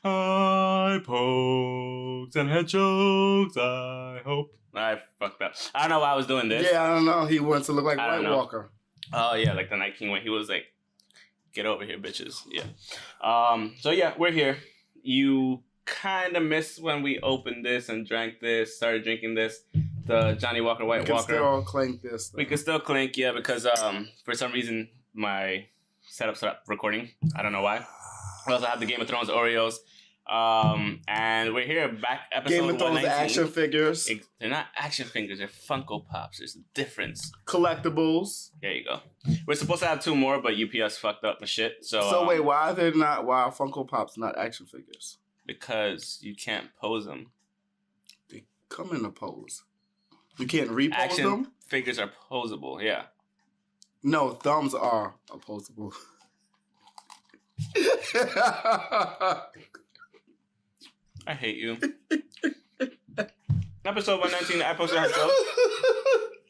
Eye pokes and head jokes, I hope. I fucked up. I don't know why I was doing this. Yeah, I don't know. He wants to look like White Walker. Oh, yeah, like the Night King when he was like, get over here, bitches. Yeah. So, yeah, we're here. You kind of missed when we opened this and drank this, started drinking this. The Johnny Walker White Walker. We can still clink this, though. We can still clink, yeah, because for some reason my setup stopped recording. I don't know why. I also have the Game of Thrones Oreos. And we're here, back episode Game of Thrones action figures. They're not action figures, they're Funko Pops. There's a difference. Collectibles. There you go. We're supposed to have 2 more, but UPS fucked up the shit. So wait, why are Funko Pops not action figures? Because you can't pose them. They come in a pose. You can't repose action them? Figures are posable, yeah. No, thumbs are opposable. I hate you. Episode 119, I posted her joke.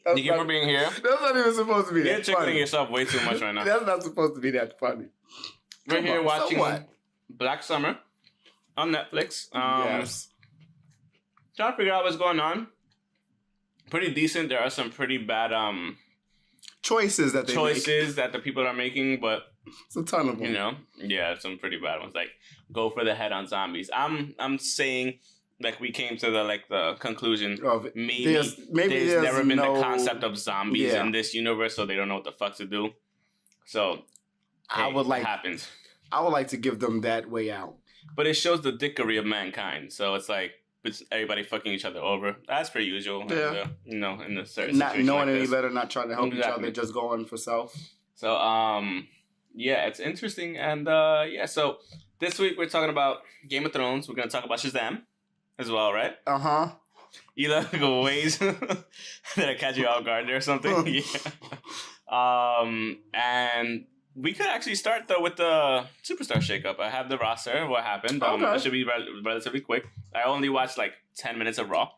Thank you for being here. That's not even supposed to be You're that funny. tickling yourself way too much right now. That's not supposed to be that funny. We're here watching Black Summer on Netflix. Yes. Trying to figure out what's going on. Pretty decent. There are some pretty bad choices that the people are making, but it's a ton of them. You know, yeah, some pretty bad ones. Like go for the head on zombies. I'm saying like we came to the conclusion. Maybe there's never been the concept of zombies in this universe, so they don't know what the fuck to do. So it happens. I would like to give them that way out. But it shows the dickery of mankind. So it's like it's everybody fucking each other over. That's per usual. Yeah. In a certain not situation knowing like any this. better, not trying to help each other, just going for self. So yeah, it's interesting. And so this week we're talking about Game of Thrones. We're gonna talk about Shazam as well, right? You look ways that I catch you off guard there or something. Yeah. And we could actually start though with the Superstar shakeup. I have the roster. What happened? It should be relatively quick. I only watched like 10 minutes of Raw,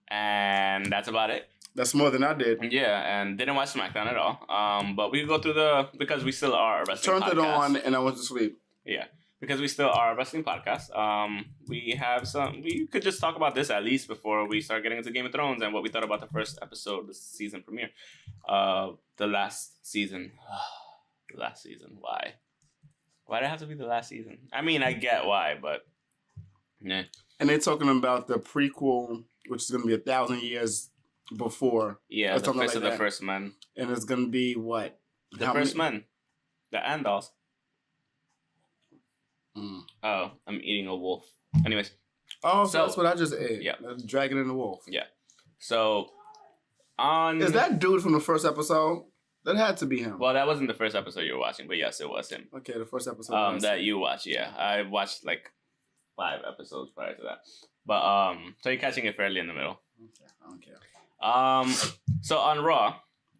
and that's about it. That's more than I did. Yeah, and didn't watch SmackDown at all. But we can go through because we still are a wrestling podcast. Turned it on and I went to sleep. Yeah, because we still are a wrestling podcast. We have we could just talk about this at least before we start getting into Game of Thrones and what we thought about the first episode of the season premiere. The last season. The last season. Why? Why did it have to be the last season? I mean, I get why, but yeah. And they're talking about the prequel, which is going to be 1,000 years before. Yeah, the Fist of the First Men. And it's going to be what? The First Men. The Andals. Oh, I'm eating a wolf. Anyways. Oh, so that's what I just ate. Yeah. That's Dragon and the Wolf. Yeah. So, Is that dude from the first episode? That had to be him. Well, that wasn't the first episode you were watching, but yes, it was him. Okay, the first episode. That you watched, yeah. I watched like 5 episodes prior to that. But so you're catching it fairly in the middle. Okay, I don't care. So on Raw,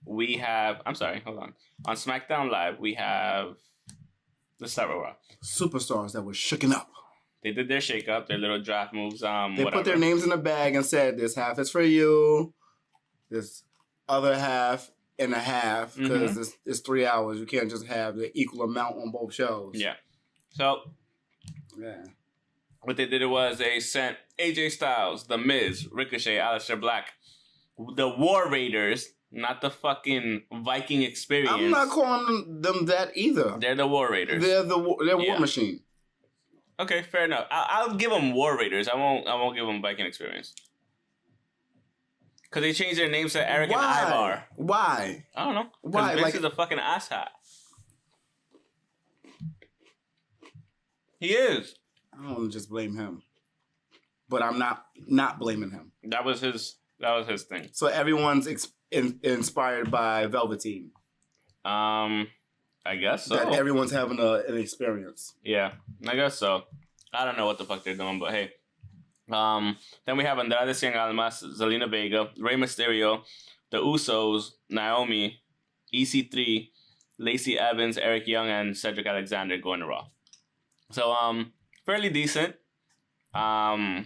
we have hold on. On SmackDown Live, we have let's start with Raw. Superstars that were shooken up. They did their shake up, their little draft moves. They put their names in a bag and said, "This half is for you. This other half and a half, because it's 3 hours. You can't just have the equal amount on both shows." Yeah. So, what they did was they sent AJ Styles, The Miz, Ricochet, Aleister Black, the War Raiders, not the fucking Viking Experience. I'm not calling them that either. They're the War Raiders. They're War Machine. Okay, fair enough. I'll give them War Raiders. I won't give them Viking Experience. Because they changed their names to Eric and Ivar. Why? I don't know. Why? Vince is a fucking asshat. He is. I don't want to just blame him. But I'm not blaming him. That was his thing. So everyone's inspired by Velveteen. I guess so. That everyone's having an experience. Yeah, I guess so. I don't know what the fuck they're doing, but hey. Then we have Andrade Cien Almas, Zelina Vega, Rey Mysterio, the Usos, Naomi, EC3, Lacey Evans, Eric Young, and Cedric Alexander going to Raw. So, fairly decent. I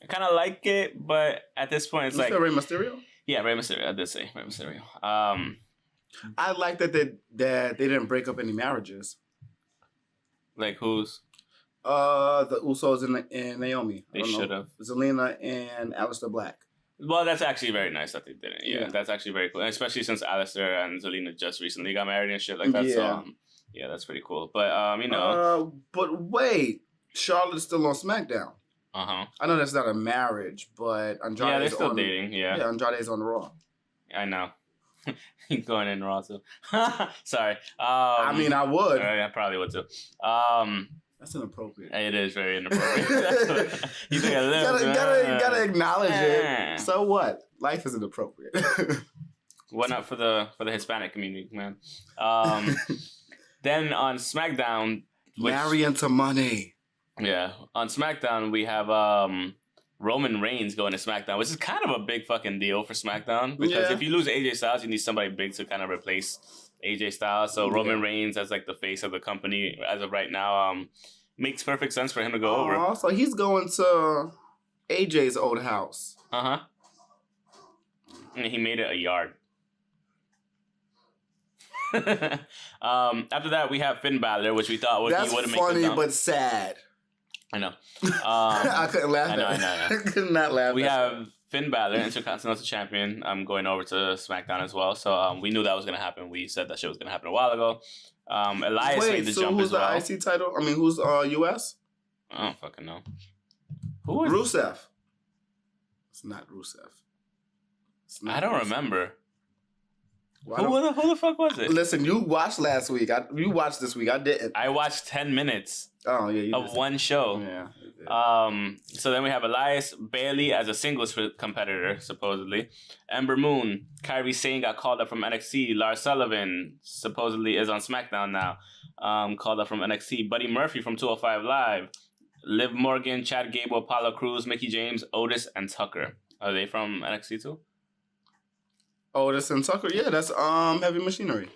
kind of like it, but at this point, it's like Rey Mysterio. Yeah, Rey Mysterio. I did say Rey Mysterio. I like that they didn't break up any marriages. Like who's? The Usos and Naomi. They should have. Zelina and Aleister Black. Well, that's actually very nice that they didn't. Yeah, that's actually very cool, and especially since Aleister and Zelina just recently got married and shit like that. Yeah. So, yeah, that's pretty cool. But you know. But wait, Charlotte's still on SmackDown. I know that's not a marriage, but Andrade. Yeah, they're still dating. Yeah. Yeah, Andrade's on the Raw. I know. Going in Raw too. Sorry. I mean, I would. I probably would too. That's inappropriate. It is very inappropriate. You think I live? Gotta acknowledge it. So what? Life is inappropriate. What not for the Hispanic community, man. Then on SmackDown, marry into money. Yeah, on SmackDown we have Roman Reigns going to SmackDown, which is kind of a big fucking deal for SmackDown because if you lose AJ Styles, you need somebody big to kind of replace AJ Styles. So Roman Reigns as like the face of the company as of right now, makes perfect sense for him to go over. So he's going to AJ's old house. And he made it a yard. After that, we have Finn Balor, which we thought he would make the That's funny but sad. I know. I couldn't laugh. I know. I could not laugh. We have Finn Balor, Intercontinental Champion, going over to SmackDown as well. So we knew that was going to happen. We said that shit was going to happen a while ago. Elias made the jump as well. Who's the IC title? I mean, who's US? I don't fucking know. Who is Rusev? It's not Rusev. I don't remember. Who the fuck was it? Listen, you watched last week. You watched this week. I didn't. I watched 10 minutes. Oh yeah, of one show. Yeah. So then we have Elias Bailey as a singles competitor, supposedly. Ember Moon, Kairi Sane got called up from NXT. Lars Sullivan supposedly is on SmackDown now. Called up from NXT. Buddy Murphy from 205 Live. Liv Morgan, Chad Gable, Apollo Crews, Mickey James, Otis, and Tucker. Are they from NXT too? Otis and Tucker, yeah, that's Heavy Machinery.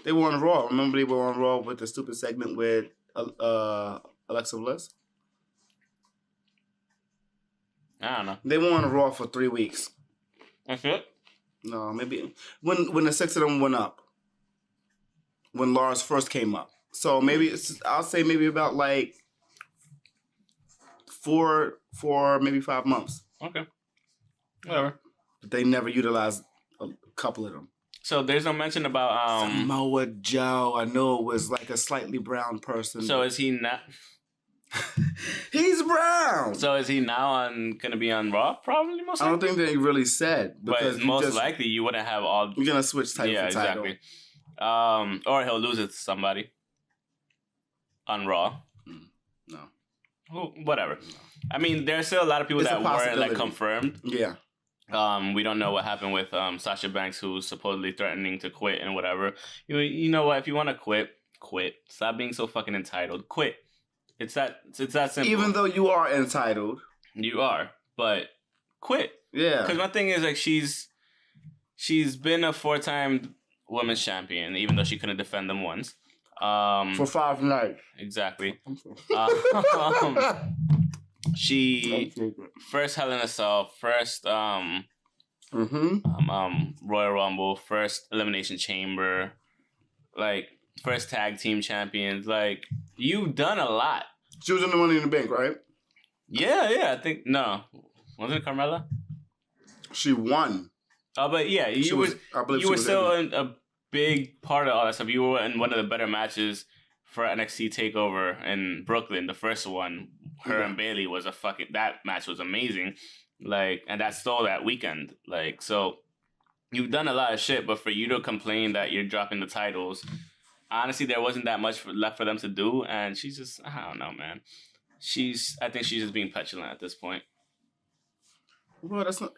They were on Raw. Remember they were on Raw with the stupid segment with Alexa Bliss? I don't know. They were on Raw for 3 weeks. That's it? No, maybe when the 6 of them went up. When Lars first came up. So maybe I'll say maybe about like 4 maybe 5 months. Okay. Whatever. But they never utilized a couple of them. So there's no mention about Samoa Joe. I know it was like a slightly brown person. So is he not? He's brown. So is he now gonna be on Raw? Probably most likely. I don't think they really said. Because but most likely you wouldn't have all. You're gonna switch title for title. Exactly. Or he'll lose it to somebody on Raw. No. Whatever. No. I mean, there's still a lot of people that weren't like confirmed. Yeah. We don't know what happened with Sasha Banks, who's supposedly threatening to quit and whatever. You know what? If you want to quit. Stop being so fucking entitled. Quit. It's that simple. Even though you are entitled, you are, but quit. Yeah. Because my thing is like she's been a 4-time women's champion, even though she couldn't defend them once. For 5 nights. Exactly. She first Hell in a Cell, first Royal Rumble, first Elimination Chamber, like first tag team champions. Like you've done a lot. She was in the Money in the Bank, right? Yeah. I think wasn't it Carmella? She won. But yeah, you were still a big part of all that stuff. You were in one of the better matches for NXT TakeOver in Brooklyn, the first one. Her and Bailey was that match was amazing. Like, and that stole that weekend. Like, so you've done a lot of shit, but for you to complain that you're dropping the titles, honestly, there wasn't that much left for them to do. And she's just, I don't know, man. I think she's just being petulant at this point. Well, that's not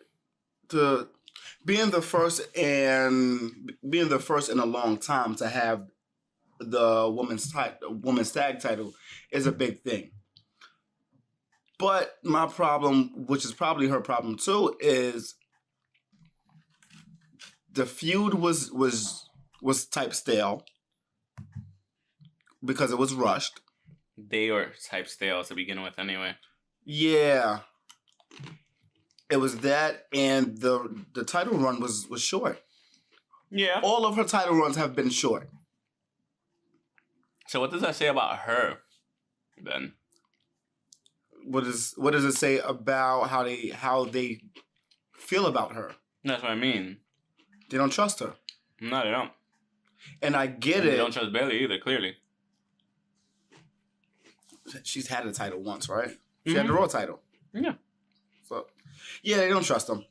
being the first in a long time to have the women's tag title is a big thing. But my problem, which is probably her problem too, is the feud was type stale because it was rushed. They were type stale to begin with, anyway. Yeah, it was that, and the title run was short. Yeah, all of her title runs have been short. So what does that say about her, then? What does it say about how they feel about her? That's what I mean. They don't trust her. No, they don't. And I get it. They don't trust Bayley either, clearly. She's had a title once, right? She had the Raw title. Yeah. So, yeah, they don't trust them.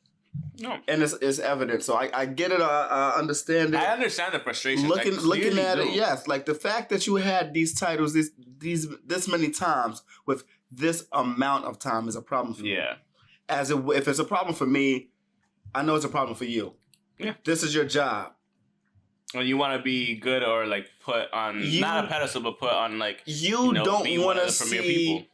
No. And it's evident. So I get it. I understand it. I understand the frustration. Looking at it, yes. Like the fact that you had these titles this many times with this amount of time is a problem for me. Yeah. If it's a problem for me, I know it's a problem for you. Yeah. This is your job. When you want to be good or like put on not a pedestal, but put on like you don't want to see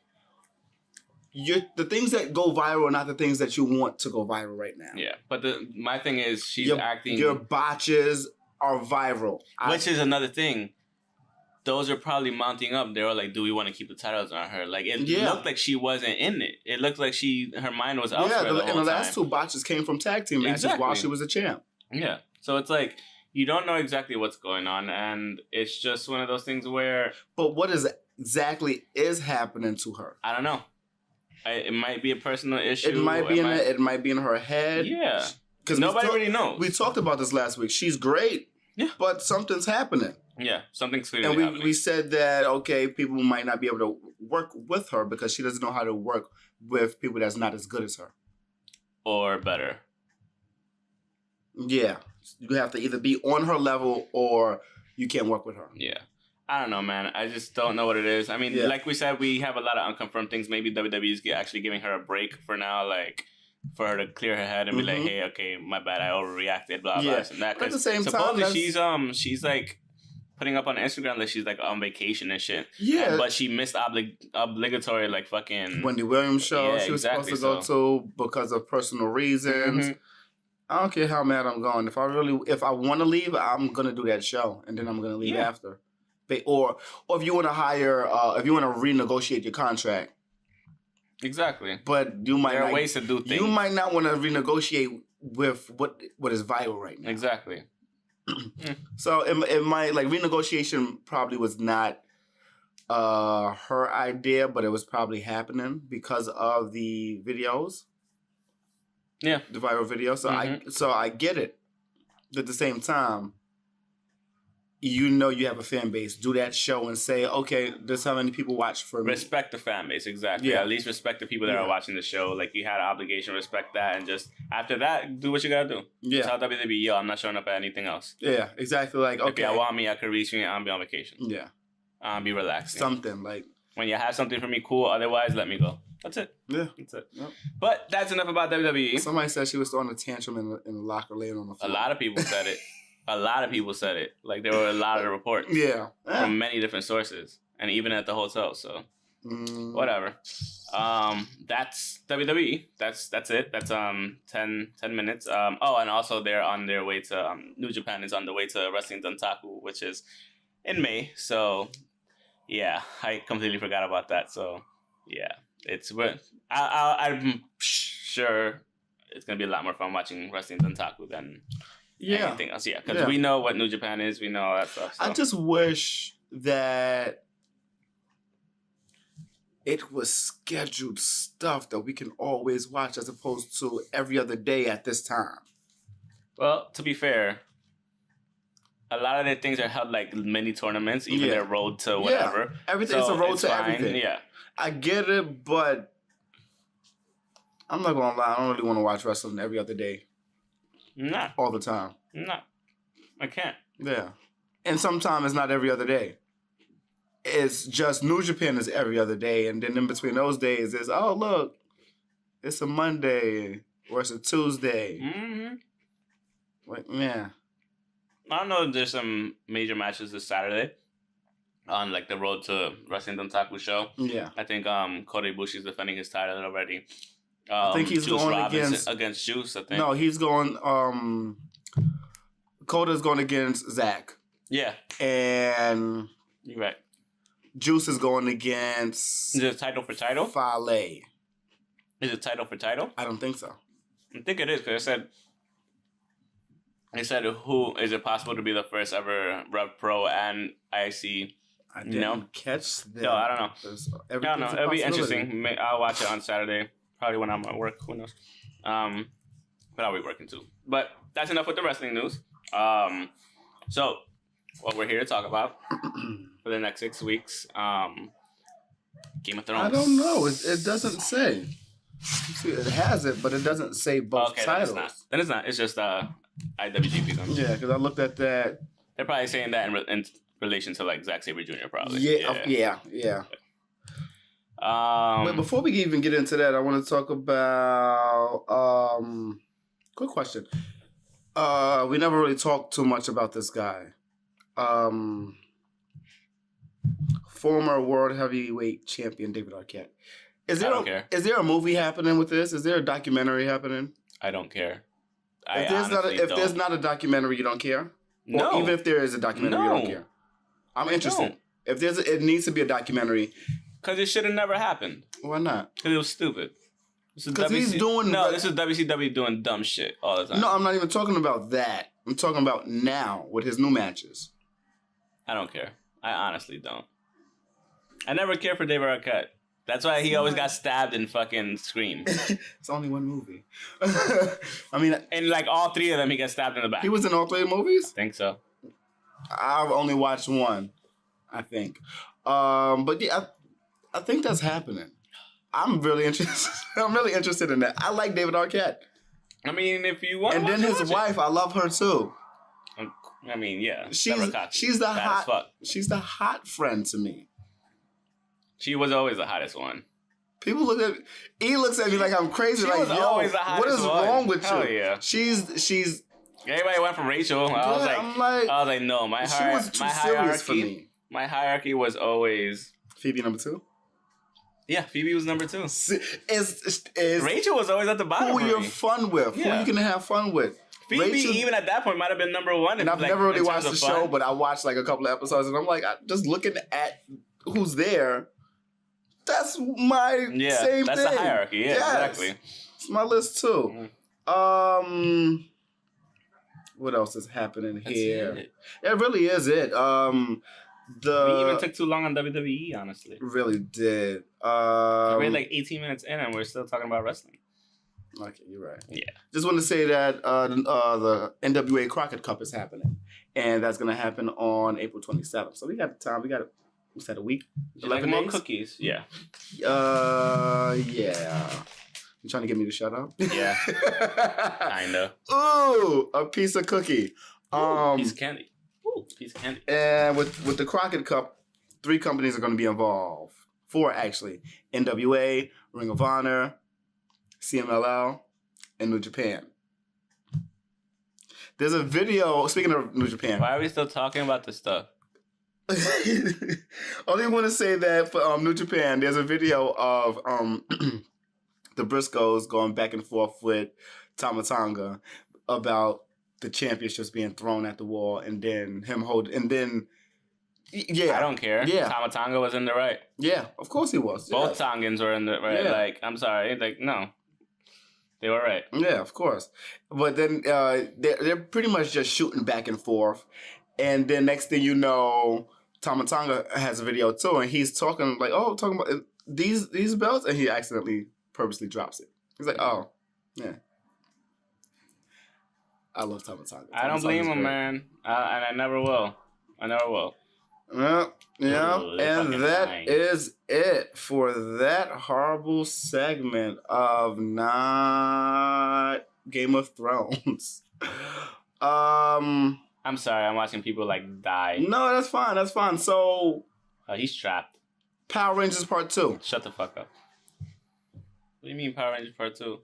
the things that go viral are not the things that you want to go viral right now. Yeah, but my thing is she's acting. Your botches are viral, which is another thing. Those are probably mounting up. They were like, "Do we want to keep the titles on her?" Like it looked like she wasn't in it. It looked like her mind was elsewhere. Yeah, and the last two botches came from tag team matches while she was a champ. Yeah, so it's like you don't know exactly what's going on, and it's just one of those things where. But what exactly is happening to her? I don't know. It might be a personal issue. It might be in her head. Yeah, because nobody really knows. We talked about this last week. She's great. Yeah, but something's happening. Yeah, something's clearly happening. We said that people might not be able to work with her because she doesn't know how to work with people that's not as good as her or better. Yeah, you have to either be on her level or you can't work with her. Yeah. I don't know, man. I just don't know what it is. I mean, like we said, we have a lot of unconfirmed things. Maybe WWE is actually giving her a break for now, like for her to clear her head and be like, "Hey, okay, my bad, I overreacted." Blah blah. And that. But at the same time, she's like putting up on Instagram that she's like on vacation and shit. Yeah, but she missed obligatory like fucking Wendy Williams show. Yeah, she was supposed to go to because of personal reasons. I don't care how mad I'm going. If I want to leave, I'm gonna do that show, and then I'm gonna leave after. Or if you want to if you want to renegotiate your contract. Exactly. But there are ways to do things. You might not want to renegotiate with what is viral right now. Exactly. So it might, like, renegotiation probably was not her idea, but it was probably happening because of the videos. Yeah. The viral videos. So I get it. At the same time, you know you have a fan base. Do that show and say, okay, this is how many people watch for me. Respect the fan base, exactly. Yeah. At least respect the people that are watching the show. Like, you had an obligation, respect that, and just after that, do what you gotta do. Yeah. Tell WWE, yo, I'm not showing up at anything else. Yeah, exactly. Like, okay. If y'all want me, I could reach me. I'll be on vacation. Yeah. I'll be relaxing. Something like. When you have something for me, cool. Otherwise, let me go. That's it. Yeah. That's it. Yep. But that's enough about WWE. Somebody said she was throwing a tantrum in the locker laying on the floor. A lot of people said it. A lot of people said it. Like, there were a lot of reports. Yeah. From many different sources. And even at the hotel, so. Whatever. That's WWE. That's it. That's 10 minutes. And also they're on their way to New Japan is on the way to Wrestling Dontaku, which is in May. So yeah, I completely forgot about that. So yeah, I'm sure it's gonna be a lot more fun watching Wrestling Dontaku than anything else. Yeah, because we know what New Japan is. We know all that stuff. So. I just wish that it was scheduled stuff that we can always watch as opposed to every other day at this time. Well, to be fair, a lot of their things are held like mini tournaments, even their road to whatever. Yeah. Everything's a road to everything. Yeah. I get it, but I'm not going to lie. I don't really want to watch wrestling every other day. No. All the time. No. I can't. Yeah. And sometimes it's not every other day. It's just New Japan is every other day, and then in between those days is, oh, look, it's a Monday or it's a Tuesday. Mm-hmm. Like, yeah. I don't know if there's some major matches this Saturday. on like the Road to Wrestling Dontaku show. Yeah. I think Kota Ibushi's defending his title already. I think he's Juice going Robinson against Juice, I think. No, he's going Kota's going against Zach. Yeah. And you're right. Juice is going against... Is it title for title? Fale. Is it title for title? I don't think so. I think it is, because they said who is it possible to be the first ever Rev Pro and IC? I didn't catch that. No, I don't know. I don't know. It'll be interesting. I'll watch it on Saturday. Probably when I'm at work. Who knows? But I'll be working too. But that's enough with the wrestling news. So what we're here to talk about for the next 6 weeks, Game of Thrones. I don't know. It doesn't say. See, it has it, but it doesn't say both titles. Then it's not. It's just IWGP. Yeah, because I looked at that. They're probably saying that in relation to like Zack Sabre Jr. probably. Yeah. Wait, before we even get into that, I want to talk about quick question. We never really talked too much about this guy. Former World Heavyweight Champion David Arquette. I don't care. Is there a movie happening with this? Is there a documentary happening? I don't care. If there's not a documentary, you don't care? No. Or even if there is a documentary, you don't care? I'm interested. If it needs to be a documentary. Because it should have never happened. Why not? Because it was stupid. Because he's doing... No, this is WCW doing dumb shit all the time. No, I'm not even talking about that. I'm talking about now with his new matches. I don't care. I honestly don't. I never cared for David Arquette. That's why he always got stabbed in fucking Scream. It's only one movie. I mean... In like all 3 of them, he got stabbed in the back. He was in all 3 movies? I think so. I've only watched one, I think. But yeah, I think that's happening. I'm really interested. I'm really interested in that. I like David Arquette. I mean, if you want, and then his wife, I love her too. I mean, yeah, she's the hot friend to me. She was always the hottest one. People look at me. He looks at me like I'm crazy. She like, was always the hottest what is one. wrong with Hell you? Yeah. She's. Everybody went from Rachel. I was like, no, my hierarchy. My hierarchy was always Phoebe number 2. Yeah, Phoebe was number 2. Is Rachel was always at the bottom. Who you're fun with? Yeah. Who you can have fun with? Phoebe, Rachel, even at that point, might have been number 1. And I've never really watched the show, but I watched like a couple of episodes, and I'm like, just looking at who's there. That's my same thing. That's the hierarchy. Yeah, exactly. It's my list too. What else is happening here? It really is it. We even took too long on WWE, honestly. Really did. We're like 18 minutes in and we're still talking about wrestling. Okay, you're right. Yeah. Just want to say that the NWA Crockett Cup is happening. And that's going to happen on April 27th. So we got time. We got, what's that, a week? 11 more cookies. Yeah. Yeah. You trying to get me to shut up? Yeah. Kinda. Ooh, a piece of cookie. Piece of candy. Ooh, piece of candy. And with the Crockett Cup, 3 companies are going to be involved. 4 actually. NWA, Ring of Honor, CMLL, and New Japan. There's a video, speaking of New Japan. Why are we still talking about this stuff? Only want to say that for New Japan, there's a video of the Briscoes going back and forth with Tama Tonga about the championships being thrown at the wall, and then him yeah. I don't care. Yeah. Tama Tonga was in the right. Yeah, of course he was. Both Tongans were in the right. Yeah. Like, I'm sorry. Like, no. They were right. Yeah, of course. But then they're pretty much just shooting back and forth. And then next thing you know, Tama Tonga has a video too, and he's talking about these belts, and he accidentally purposely drops it. He's like, oh, yeah. I love Tama Tonga. I don't blame him, man. And I never will. Yeah, and that is it for that horrible segment of not Game of Thrones. I'm sorry, I'm watching people like die. No, that's fine. So he's trapped. Power Rangers Part 2. Shut the fuck up. What do you mean Power Rangers Part 2?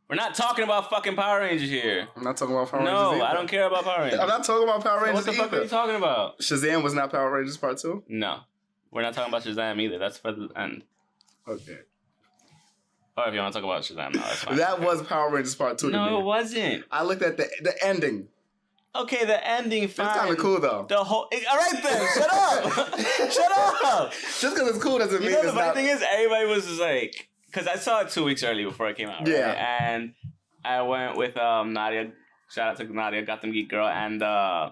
We're not talking about fucking Power Rangers here. I'm not talking about Power Rangers. No, I don't care about Power Rangers. I'm not talking about Power Rangers. So what the fuck are you talking about? Shazam was not Power Rangers Part 2? No. We're not talking about Shazam either. That's for the end. Okay. Or if you want to talk about Shazam, no, that's fine. That was Power Rangers Part 2 to me. No, it wasn't. I looked at the ending. Okay, the ending, fine. It's kind of cool, though. The whole... All right, then. Shut up. Shut up. Just because it's cool doesn't mean it's not... the funny thing is, everybody was just like... Because I saw it 2 weeks early before it came out, right? Yeah. And I went with Nadia. Shout out to Nadia, Gotham Geek Girl. And I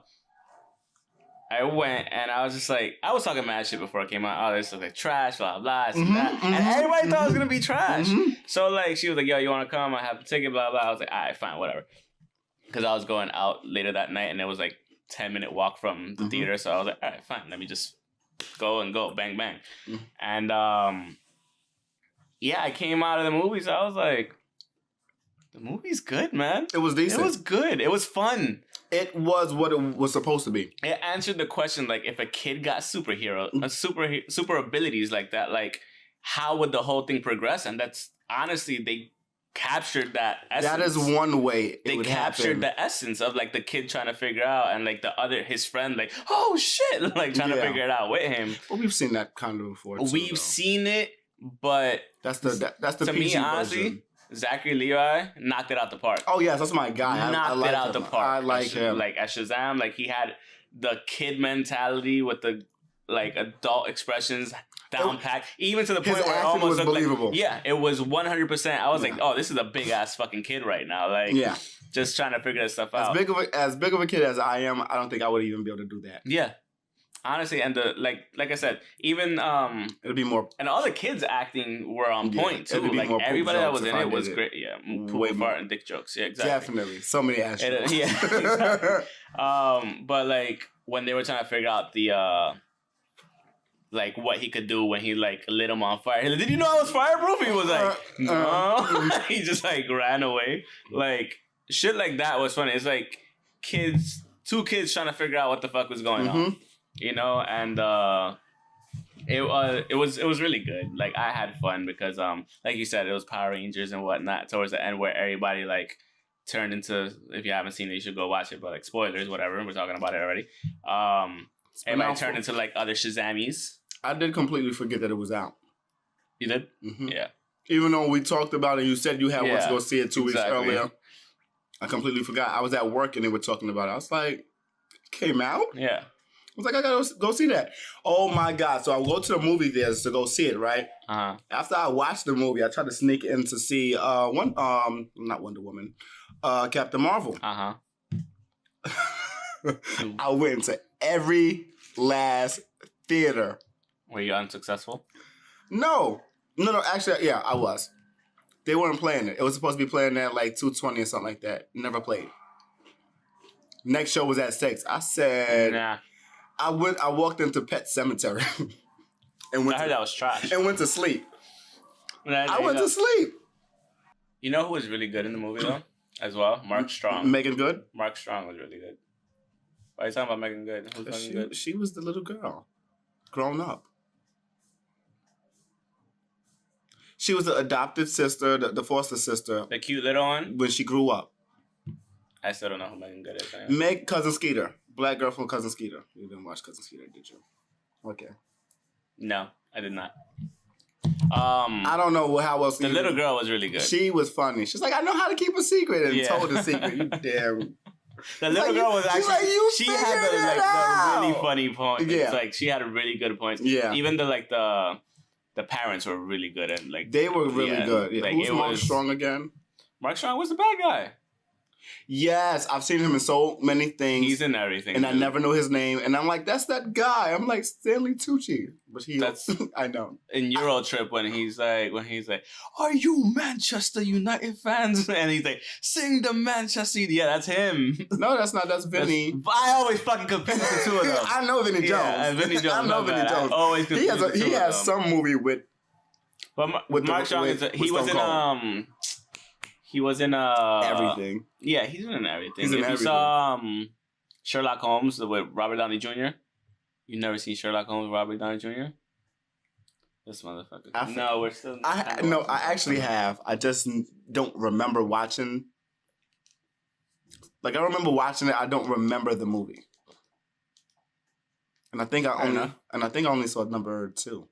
went and I was just like... I was talking mad shit before it came out. Oh, this is like trash, blah, blah, this and that. And everybody thought it was going to be trash. So, like, she was like, yo, you want to come? I have a ticket, blah, blah. I was like, all right, fine, whatever. Because I was going out later that night and it was like 10-minute walk from the theater. So I was like, all right, fine. Let me just go. Bang, bang. And yeah, I came out of the movie. So I was like, the movie's good, man. It was decent. It was good. It was fun. It was what it was supposed to be. It answered the question, like, if a kid got super abilities like that, like, how would the whole thing progress? And that's, honestly, they captured that essence. That is one way they captured the essence of like the kid trying to figure out and like his friend like, oh shit, like trying to figure it out with him. But we've seen that kind of before too, we've seen it, but that's the to PG me honestly version. Zachary Levi knocked it out the park. Oh yes, that's my guy. Knocked it out the park. I like him. Like at Shazam, like he had the kid mentality with the like adult expressions down packed, even to the point where it almost looked believable. Like, it was 100%. I was like, oh, this is a big ass fucking kid right now, like, just trying to figure this stuff out. As big of a kid as I am, I don't think I would even be able to do that. Yeah, honestly, and the like I said, even it'd be more, and all the kids acting were on point too. Like everybody that was in it was great. Yeah, way fart and dick jokes. Yeah, exactly. Definitely, so many ass jokes. Yeah, exactly. But like when they were trying to figure out the like what he could do when he like lit him on fire. Like, did you know I was fireproof? He was like, no. He just like ran away. Like shit like that was funny. It's like two kids trying to figure out what the fuck was going on, you know. And it was really good. Like I had fun because like you said, it was Power Rangers and whatnot towards the end where everybody like turned into. If you haven't seen it, you should go watch it. But like spoilers, whatever. We're talking about it already. Everybody turned into like other Shazamies. I did completely forget that it was out. You did? Yeah. Even though we talked about it, you said you had went to go see it 2 weeks earlier. I completely forgot. I was at work and they were talking about it. I was like, it came out? Yeah. I was like, I gotta go see that. Oh my God. So I go to the movie theaters to go see it, right? After I watched the movie, I tried to sneak in to see not Wonder Woman, Captain Marvel. I went to every last theater. Were you unsuccessful? No. Actually, yeah, I was. They weren't playing it. It was supposed to be playing at like 2:20 or something like that. Never played. Next show was at 6. I said, nah. I walked into Pet Cemetery. And I heard that was trash. And went to sleep. I went to sleep. You know who was really good in the movie though? As well? Mark Strong. Megan Good? Mark Strong was really good. Why are you talking about Megan Good? Who's Megan Good? She was the little girl. Grown up. She was the adopted sister, the foster sister. The cute little one? When she grew up. I still don't know who Megan Good is. Meg Cousin Skeeter. Black girl from Cousin Skeeter. You didn't watch Cousin Skeeter, did you? Okay. No, I did not. I don't know how else. The little girl was really good. She was funny. She's like, I know how to keep a secret, and told the secret. You damn. The little girl was actually. Like, she had the really funny points. Yeah. It's like she had a really good points. Yeah. Even the parents were really good and like they were really good. Yeah. Like, who's Mark Strong again? Mark Strong was the bad guy. Yes, I've seen him in so many things. He's in everything, and I never know his name. And I'm like, that's that guy. I'm like Stanley Tucci, but that's I know. In Euro Trip when he's like, are you Manchester United fans? And he's like, sing the Manchester. Yeah, that's him. No, that's not. That's Vinny. I always fucking confuse the two of them. I know Vinny Jones. Yeah, Vinny Jones. I know Vinny Jones. I always confuse he has some movie with. But Mark Strong he was in everything. Yeah, he's in everything. He's in everything. You saw Sherlock Holmes with Robert Downey Jr. You've never seen Sherlock Holmes with Robert Downey Jr.? This motherfucker. No, we're still. I actually have. I just don't remember watching. Like I remember watching it. I don't remember the movie. And I think I only saw number 2.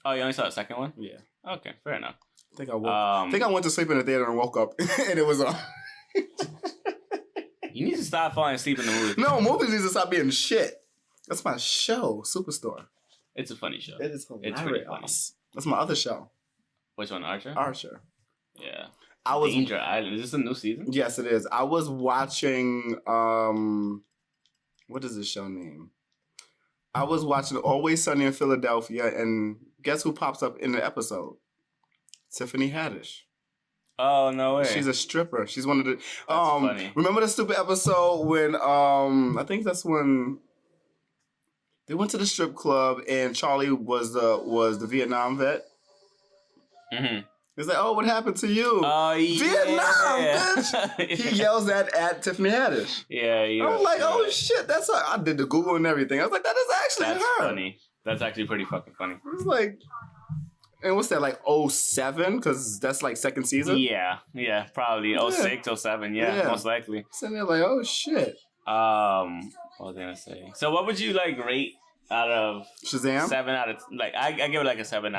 Oh, you only saw the second one? Yeah. Okay, fair enough. I think I went to sleep in the theater and woke up and it was on. You need to stop falling asleep in the movie. No, movies need to stop being shit. That's my show, Superstore. It's a funny show. It is hilarious. It's pretty funny. That's my other show. Which one, Archer? Archer. Yeah. Danger Island. Is this a new season? Yes, it is. I was watching, what is this show name? I was watching Always Sunny in Philadelphia, and guess who pops up in the episode? Tiffany Haddish. Oh, no way. She's a stripper. She's one of the... That's funny. Remember the stupid episode when, I think that's when they went to the strip club and Charlie was the Vietnam vet? Mm-hmm. He's like, oh, what happened to you? Oh, yeah. Vietnam, bitch! He yells that at Tiffany Haddish. Yeah. I was like, oh, shit, that's her. I did the Google and everything. I was like, that is actually her. Funny. That's actually pretty fucking funny. It was like... And what's that, like 07? Because that's like second season? Yeah, probably 06, 07, most likely. So they're like, oh, shit. What was I going to say? So what would you, like, rate out of... Shazam? 7 out of... Like, I give it, like, a 7.5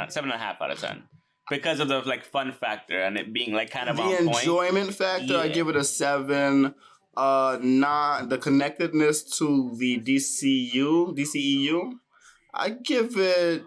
out of 10. Because of the, like, fun factor and it being, like, kind of on point. The enjoyment factor, I give it a 7. The connectedness to the DCEU, I give it...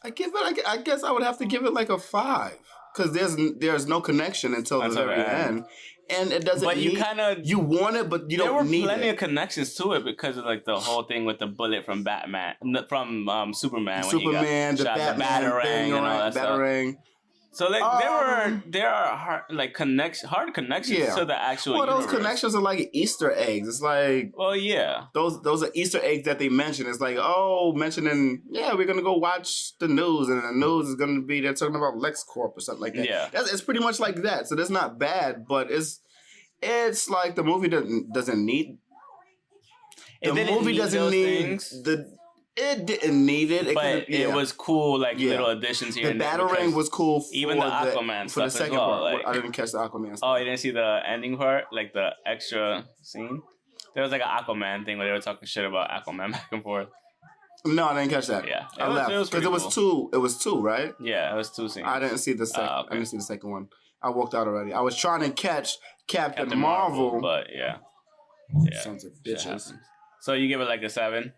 I guess I would have to give it like a 5 because there's no connection until the very end, and it doesn't. But you want it, but you don't need it. There were plenty of connections to it because of like the whole thing with the bullet from Batman, from Superman. Superman, the Batarang, and all that stuff. So like there are hard connections to the actual. Well, those universe. connections are like Easter eggs. It's like those are Easter eggs that they mention. It's like mentioning we're gonna go watch the news and the news is gonna be they're talking about LexCorp or something like that. Yeah, it's pretty much like that. So that's not bad, but it's like the movie doesn't need. The movie doesn't need the. It didn't need it. But it was cool, like little additions here. The Batarang was cool even the Aquaman for the second part. Like, I didn't catch the Aquaman stuff. Oh, you didn't see the ending part? Like the extra scene? There was like an Aquaman thing where they were talking shit about Aquaman back and forth. No, I didn't catch that. Yeah. I left. Because it was two. It was 2, right? Yeah, it was 2 scenes. I didn't see the second. I didn't see the second one. I walked out already. I was trying to catch Captain Marvel. But yeah. Sons of bitches. So you give it like a 7?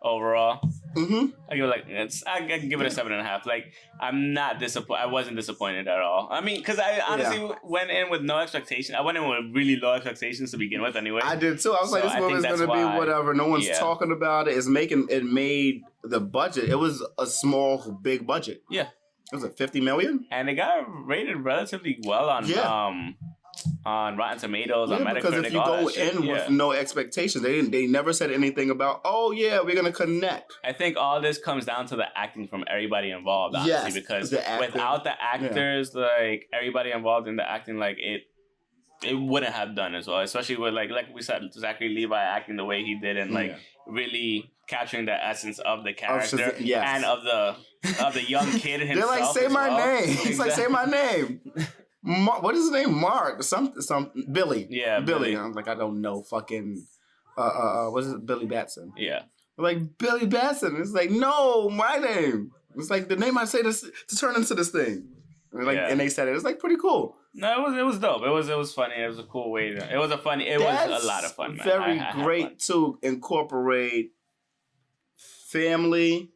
Overall, I give it like I give it a 7.5. Like I'm not disappointed. I wasn't disappointed at all. I mean, because I honestly went in with no expectation. I went in with really low expectations to begin with. Anyway, I did too. I was like, this movie's gonna be whatever. No one's talking about it. It made the budget. It was a small, big budget. Yeah, it was $50 million, and it got rated relatively well on Rotten Tomatoes, on Metacritic. Because if you go in with no expectations, they never said anything about, we're gonna connect. I think all this comes down to the acting from everybody involved, honestly, because without the actors, like everybody involved in the acting, like it wouldn't have done as well. Especially with like we said, Zachary Levi acting the way he did and like really capturing the essence of the character and of the young kid himself. They're like, say my name. He's like, say my name. What is his name? Mark. Some Billy. Yeah, Billy. I'm like, I don't know. Fucking. What is it? Billy Batson. Yeah. I'm like, Billy Batson. It's like, no, my name. It's like the name I say to turn into this thing. And they said it. It's like pretty cool. No, it was dope. It was funny. It was a cool way to. It was a lot of fun. Man. Very great to incorporate family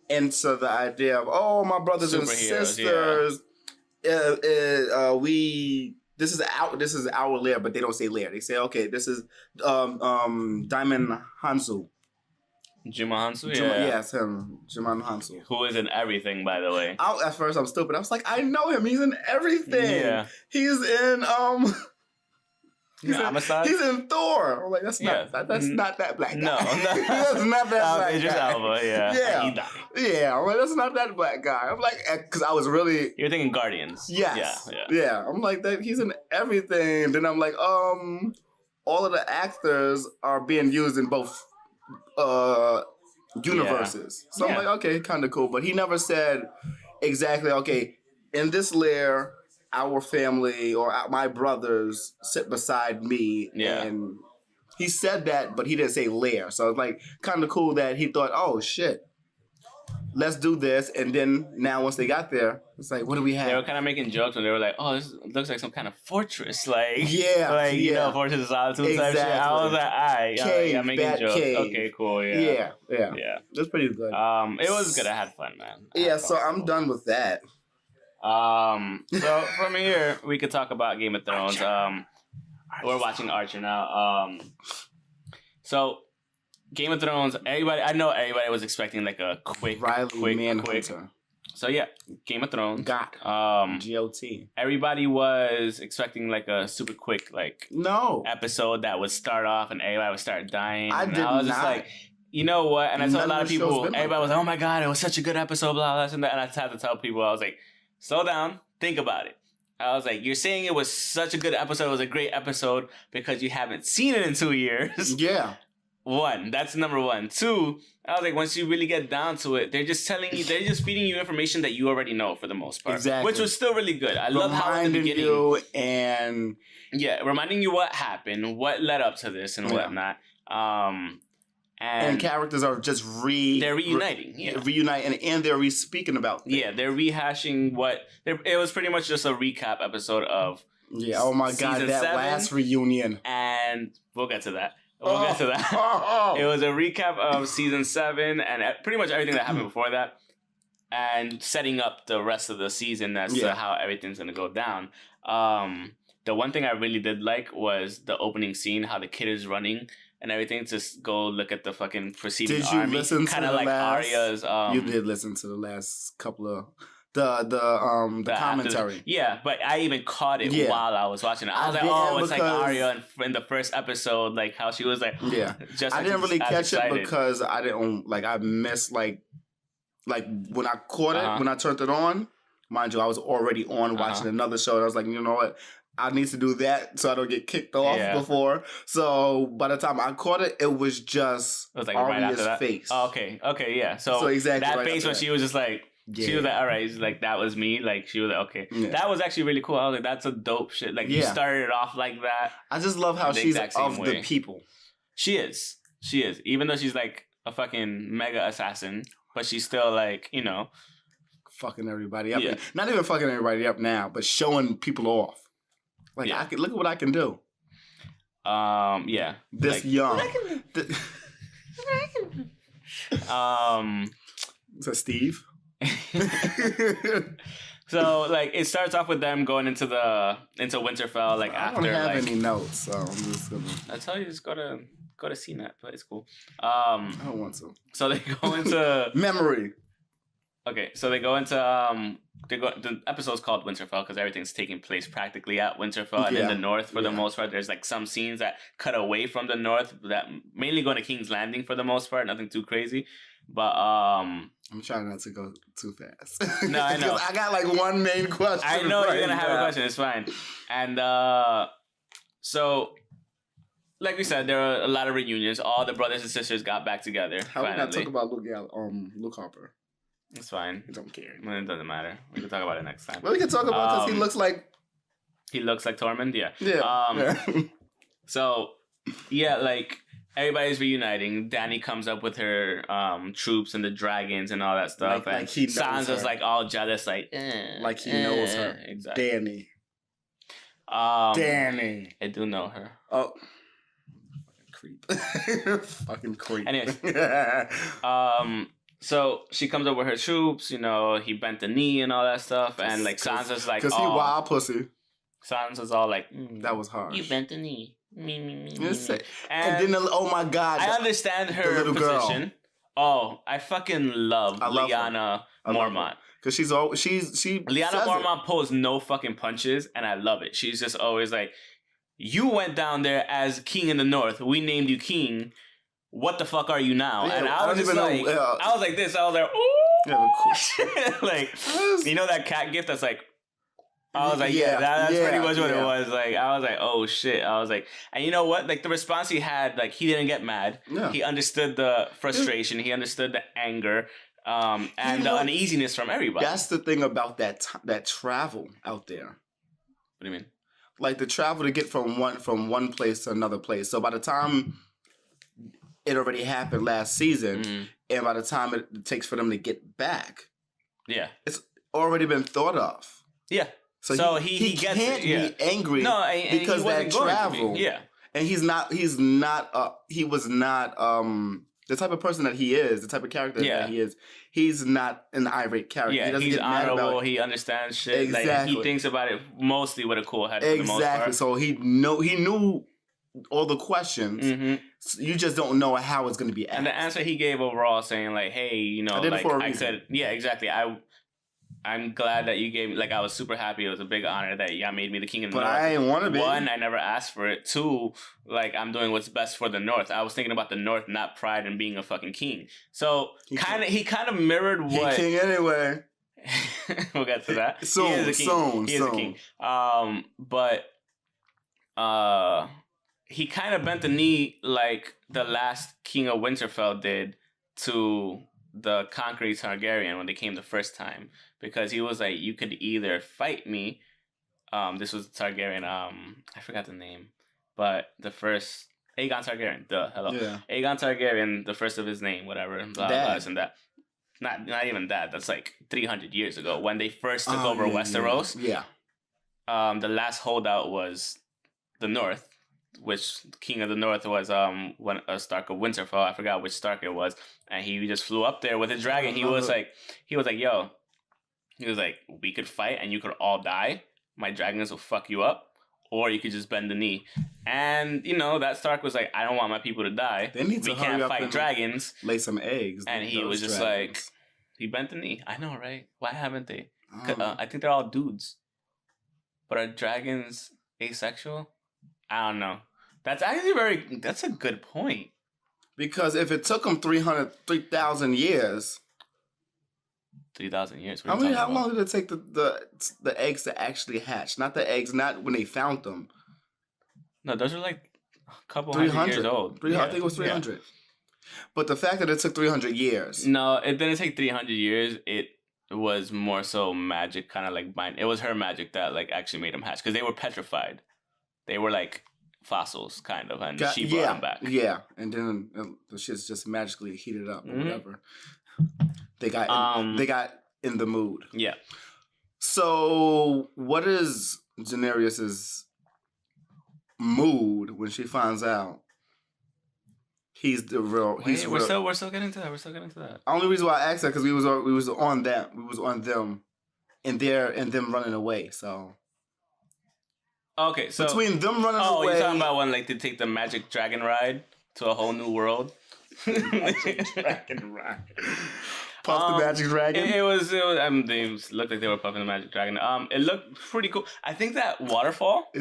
into the idea of my brothers and sisters. Yeah. This is our lair, but they don't say lair. They say, okay, this is Diamond Hansu. Jima Hansu? Yes, him. Jima Hansu. Who is in everything, by the way. At first, I'm stupid. I was like, I know him. He's in everything. Yeah. He's in He's in Thor. I'm like, that's not that black guy. No, that's not that black Idris guy. Elba, Yeah, I'm like, that's not that black guy. I'm like, because I was really... You're thinking Guardians. Yes. Yeah. I'm like, he's in everything. Then I'm like, all of the actors are being used in both universes. Yeah. So I'm like, okay, kind of cool. But he never said exactly, okay, in this layer, our family or my brothers sit beside me. Yeah. And he said that, but he didn't say layer. So it's like kind of cool that he thought, oh, shit. Let's do this, and then now once they got there, it's like, what do we have? They were kind of making jokes, and they were like, "Oh, this looks like some kind of fortress, like Fortress of Solitude type shit." I was like, "Alright, I'm making jokes. Cave. Okay, cool, yeah. That's pretty good. It was good. I had fun, man. So I'm done with that. So from here we could talk about Game of Thrones. We're watching Archer now. So. Game of Thrones, I know everybody was expecting like a quick. So yeah, Game of Thrones. GOT. Everybody was expecting like a super quick episode that would start off and everybody would start dying. I was just like, you know what? And I told a lot of people, everybody was like, oh my God, it was such a good episode, blah, blah, and that. And I had to tell people, I was like, slow down, think about it. I was like, you're saying it was such a good episode, it was a great episode because you haven't seen it in 2 years. Yeah. One, that's number one. Two, I was like, once you really get down to it, they're just feeding you information that you already know for the most part. Exactly. Which was still really good. I love how in the beginning. Reminding you what happened, what led up to this and whatnot. And characters are just they're reuniting. Reuniting and they're speaking about things. Yeah, they're rehashing it was pretty much just a recap episode of oh my God, that 7, last reunion. And we'll get to that. We'll get to that. It was a recap of season 7 and pretty much everything that happened before that, and setting up the rest of the season as to how everything's gonna go down. The one thing I really did like was the opening scene, how the kid is running and everything. Just go look at the fucking preceding army. Did you listen to kind of like Arya's? You did listen to the last couple of. The commentary. But I even caught it while I was watching it. I was like, oh, it's like Arya in the first episode, like how she was like, I didn't really catch it because I didn't I missed like when I caught it, when I turned it on, mind you, I was already on watching another show. And I was like, you know what? I need to do that so I don't get kicked off before. So by the time I caught it, it was just like Arya's right face. Oh, okay, yeah. So exactly that face when she was just like. Yeah. She was like, all right, like, that was me. Like, she was like, okay. Yeah. That was actually really cool. I was like, that's a dope shit. Like, you started it off like that. I just love how she's of the people. She is. Even though she's like a fucking mega assassin, but she's still like, fucking everybody up. Yeah. Not even fucking everybody up now, but showing people off. Like, look at what I can do. This young. Is that Steve? So like it starts off with them going into Winterfell I don't have any notes, so I'm just gonna. I tell you, just go to CNET, but it's cool. I don't want to. So they go into memory. Okay, so they go into the episode's called Winterfell because everything's taking place practically at Winterfell and in the north for the most part. There's like some scenes that cut away from the north that mainly go to King's Landing for the most part, nothing too crazy. But I'm trying not to go too fast. No, I know. I got like one main question. I know you're gonna have a question. It's fine. And so, like we said, there are a lot of reunions. All the brothers and sisters got back together. How we not talk about Luke Harper? It's fine. I don't care. Well, it doesn't matter. We can talk about it next time. Well, we can talk about this. He looks like Tormund. Yeah. Yeah. So, like. Everybody's reuniting. Dany comes up with her troops and the dragons and all that stuff. Like he knows Sansa's her. Like all jealous, like he knows her. Exactly. Dany. Dany. I do know her. Oh. Creep. Fucking creep. Anyways. So she comes up with her troops, he bent the knee and all that stuff. And like Sansa's like, because he wild pussy. Sansa's all like, that was hard. You bent the knee. Me. And then, oh my God. I understand her position. Girl. Oh, I fucking love Lyanna Mormont. Because she Lyanna Mormont pulls no fucking punches, and I love it. She's just always like, you went down there as king in the north. We named you king. What the fuck are you now? And I was just like, I was like this. I was like, ooh. Like, you know that cat gift that's like, I was like, that's pretty much what it was. Like, I was like, oh shit. I was like, and you know what? Like the response he had, like he didn't get mad. Yeah. He understood the frustration. He understood the anger, and the uneasiness from everybody. That's the thing about that travel out there. What do you mean? Like the travel to get from one place to another place. So by the time it already happened last season, and by the time it takes for them to get back, it's already been thought of. Yeah. So he can't be angry because that travel. And he was not the type of person that he is, the type of character that he is. He's not an irate character. Yeah, he doesn't he's get mad honorable. about it. He understands shit. Exactly. Like he thinks about it mostly with a cool head. For the most part. So he knew all the questions. Mm-hmm. So you just don't know how it's going to be asked. And the answer he gave overall, saying like, "Hey, you know, like I said, yeah, exactly. I'm glad that you gave me, like, I was super happy. It was a big honor that y'all made me the king of the North. But I didn't want to be. One, I never asked for it. Two, like, I'm doing what's best for the North. I was thinking about the North, not pride in being a fucking king. So, he kind of mirrored what... He's king anyway. We'll get to that. He is a king. But he kind of bent the knee like the last king of Winterfell did to the Conquering Targaryen when they came the first time. Because he was like, you could either fight me. This was Targaryen. I forgot the name, but the first Aegon Targaryen. Hello. Yeah. Aegon Targaryen, the first of his name, whatever. Blah blah this and that. Not even that. That's like 300 years ago when they first took over Westeros. Yeah. The last holdout was the North, which King of the North was one a Stark of Winterfell. I forgot which Stark it was, and he just flew up there with a dragon. He was like, yo. He was like, we could fight and you could all die. My dragons will fuck you up. Or you could just bend the knee. And, you know, that Stark was like, I don't want my people to die. We can't fight dragons. Lay some eggs. And he was just like, he bent the knee. I know, right? Why haven't they? I think they're all dudes. But are dragons asexual? I don't know. That's actually that's a good point. Because if it took them 3,000 years... 3,000 years. How long did it take the eggs to actually hatch? Not the eggs, not when they found them. No, those are like a couple hundred years old. I think it was 300. Yeah. But the fact that it took 300 years. No, it didn't take 300 years. It was more so magic, kind of like mine. It was her magic that like actually made them hatch because they were petrified. They were like fossils, kind of, and she brought them back. Yeah, and then the shit's just magically heated up or whatever. They got in the mood. Yeah. So, what is Daenerys's mood when she finds out he's the real? We're still getting to that. Only reason why I asked that because we was on that. We was on them, and them running away. So. Okay, so between them running away. Oh, you're talking about when like they take the magic dragon ride to a whole new world. Magic dragon ride. Puff the magic dragon. It was. They looked like they were puffing the magic dragon. It looked pretty cool. I think that waterfall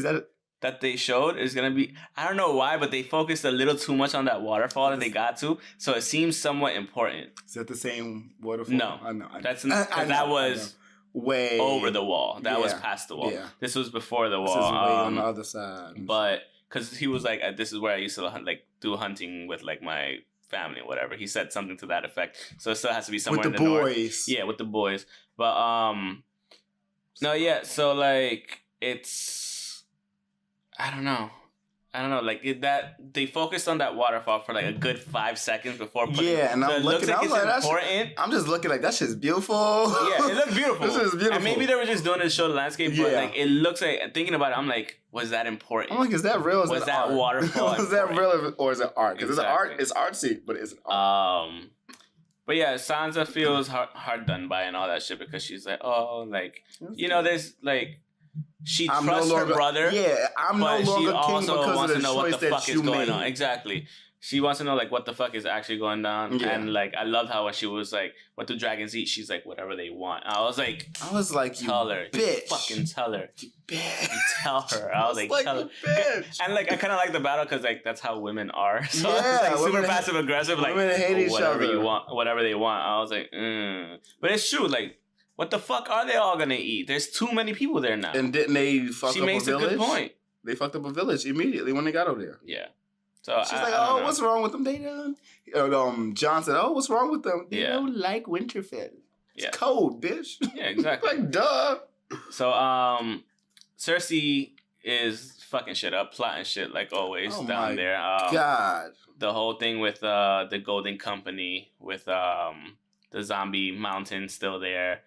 that they showed is gonna be. I don't know why, but they focused a little too much on that waterfall that they got to, so it seems somewhat important. Is that the same waterfall? No, I know. That was way over the wall. That was past the wall. Yeah. This was before the wall. This is way on the other side. But because he was like, this is where I used to do hunting with like my family or whatever. He said something to that effect. So it still has to be somewhere with in the boys. North. Yeah, with the boys. But no, yeah. So like it's, I don't know. Like that they focused on that waterfall for like a good 5 seconds before putting. Yeah, and I'm looking. I was like, it's important. I'm just looking like that shit's beautiful. Yeah, it looked beautiful. This is beautiful. And maybe they were just doing it to show the landscape, but like it looks like thinking about it, I'm like, was that important? I'm like, is that real? Was that waterfall? Was that real or is it art? Because it's artsy, but is it art? But yeah, Sansa feels hard done by and all that shit because she's like, oh, like there's like. She trusts her brother. Yeah, I'm no longer king because wants of the to know what the fuck is going on. Made. Exactly. She wants to know like what the fuck is actually going down. Yeah. And like I loved how when she was like, what do dragons eat? She's like, whatever they want. I was like, tell her. Bitch. You fucking tell her. You bitch. You tell her. I was like tell her. Bitch. And like I kinda like the battle because like that's how women are. So it's like super passive aggressive, like women hate each whatever other. You want, whatever they want. I was like, But it's true, like What the fuck are they all gonna eat? There's too many people there now. And didn't they fuck up a village? She makes a good point. They fucked up a village immediately when they got over there. Yeah. So she's like, "Oh, what's wrong with them? They don't." John said, "Oh, what's wrong with them? They don't like Winterfell. It's cold, bitch." Yeah, exactly. Like, duh. So, Cersei is fucking shit up, plotting shit like always down there. God. The whole thing with the Golden Company, with the zombie mountain still there,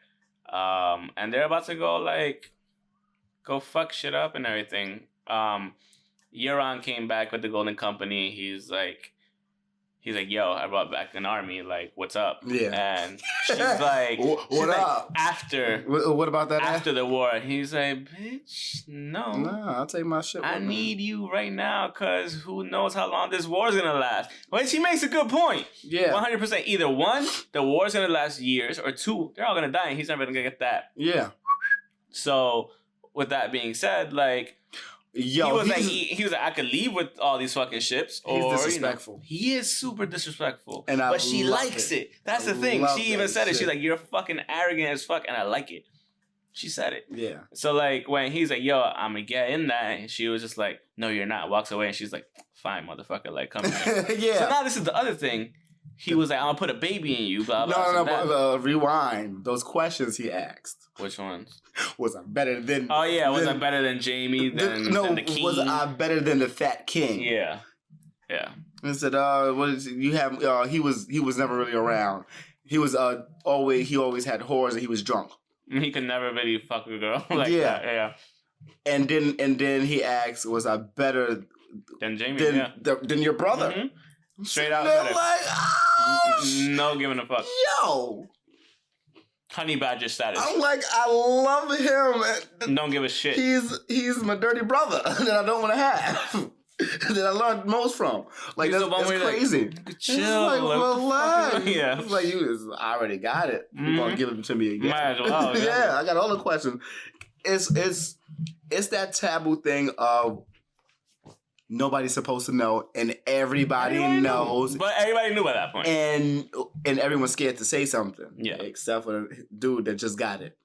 and they're about to go fuck shit up and everything. Euron came back with the Golden Company. He's like, yo, I brought back an army. Like, what's up? Yeah. And she's like, what up? After. What about that? After the war. He's like, bitch, no. Nah, I'll take my shit. I need you right now, because who knows how long this war is going to last. But she makes a good point. Yeah. 100%. Either one, the war is going to last years, or two, they're all going to die, and he's never going to get that. Yeah. So, with that being said, like, yo, he was like, I could leave with all these fucking ships. He's disrespectful. He is super disrespectful. But she likes it. That's the thing. She even said it. She's like, you're fucking arrogant as fuck, and I like it. She said it. Yeah. So, like, when he's like, yo, I'm gonna get in that, and she was just like, no, you're not. Walks away, and she's like, fine, motherfucker, like, come here. Yeah. So now this is the other thing. He was like, I'm gonna put a baby in you, blah, blah, blah. No, rewind. Those questions he asked. Which ones? Was I better than... Oh, yeah. Was I better than Jaime, than the king? Was I better than the fat king? Yeah. Yeah. And said, what is you have... he was never really around. He was he always had whores and he was drunk. He could never really fuck a girl like that. Yeah. And then he asked, was I better... Than Jaime, than your brother? Mm-hmm. Straight out. Like, no giving a fuck. Yo! Honey badger status. I'm like, I love him. Don't give a shit. He's my dirty brother that I don't want to have. That I learned most from. Like, that's crazy. Like, chill. It's like, relax. Yeah. It's like, I already got it. You're going to give it to me again. Might as well. Yeah, I got all the questions. It's that taboo thing of nobody's supposed to know, and everybody knows. But everybody knew by that point. And everyone's scared to say something. Yeah. Except for the dude that just got it.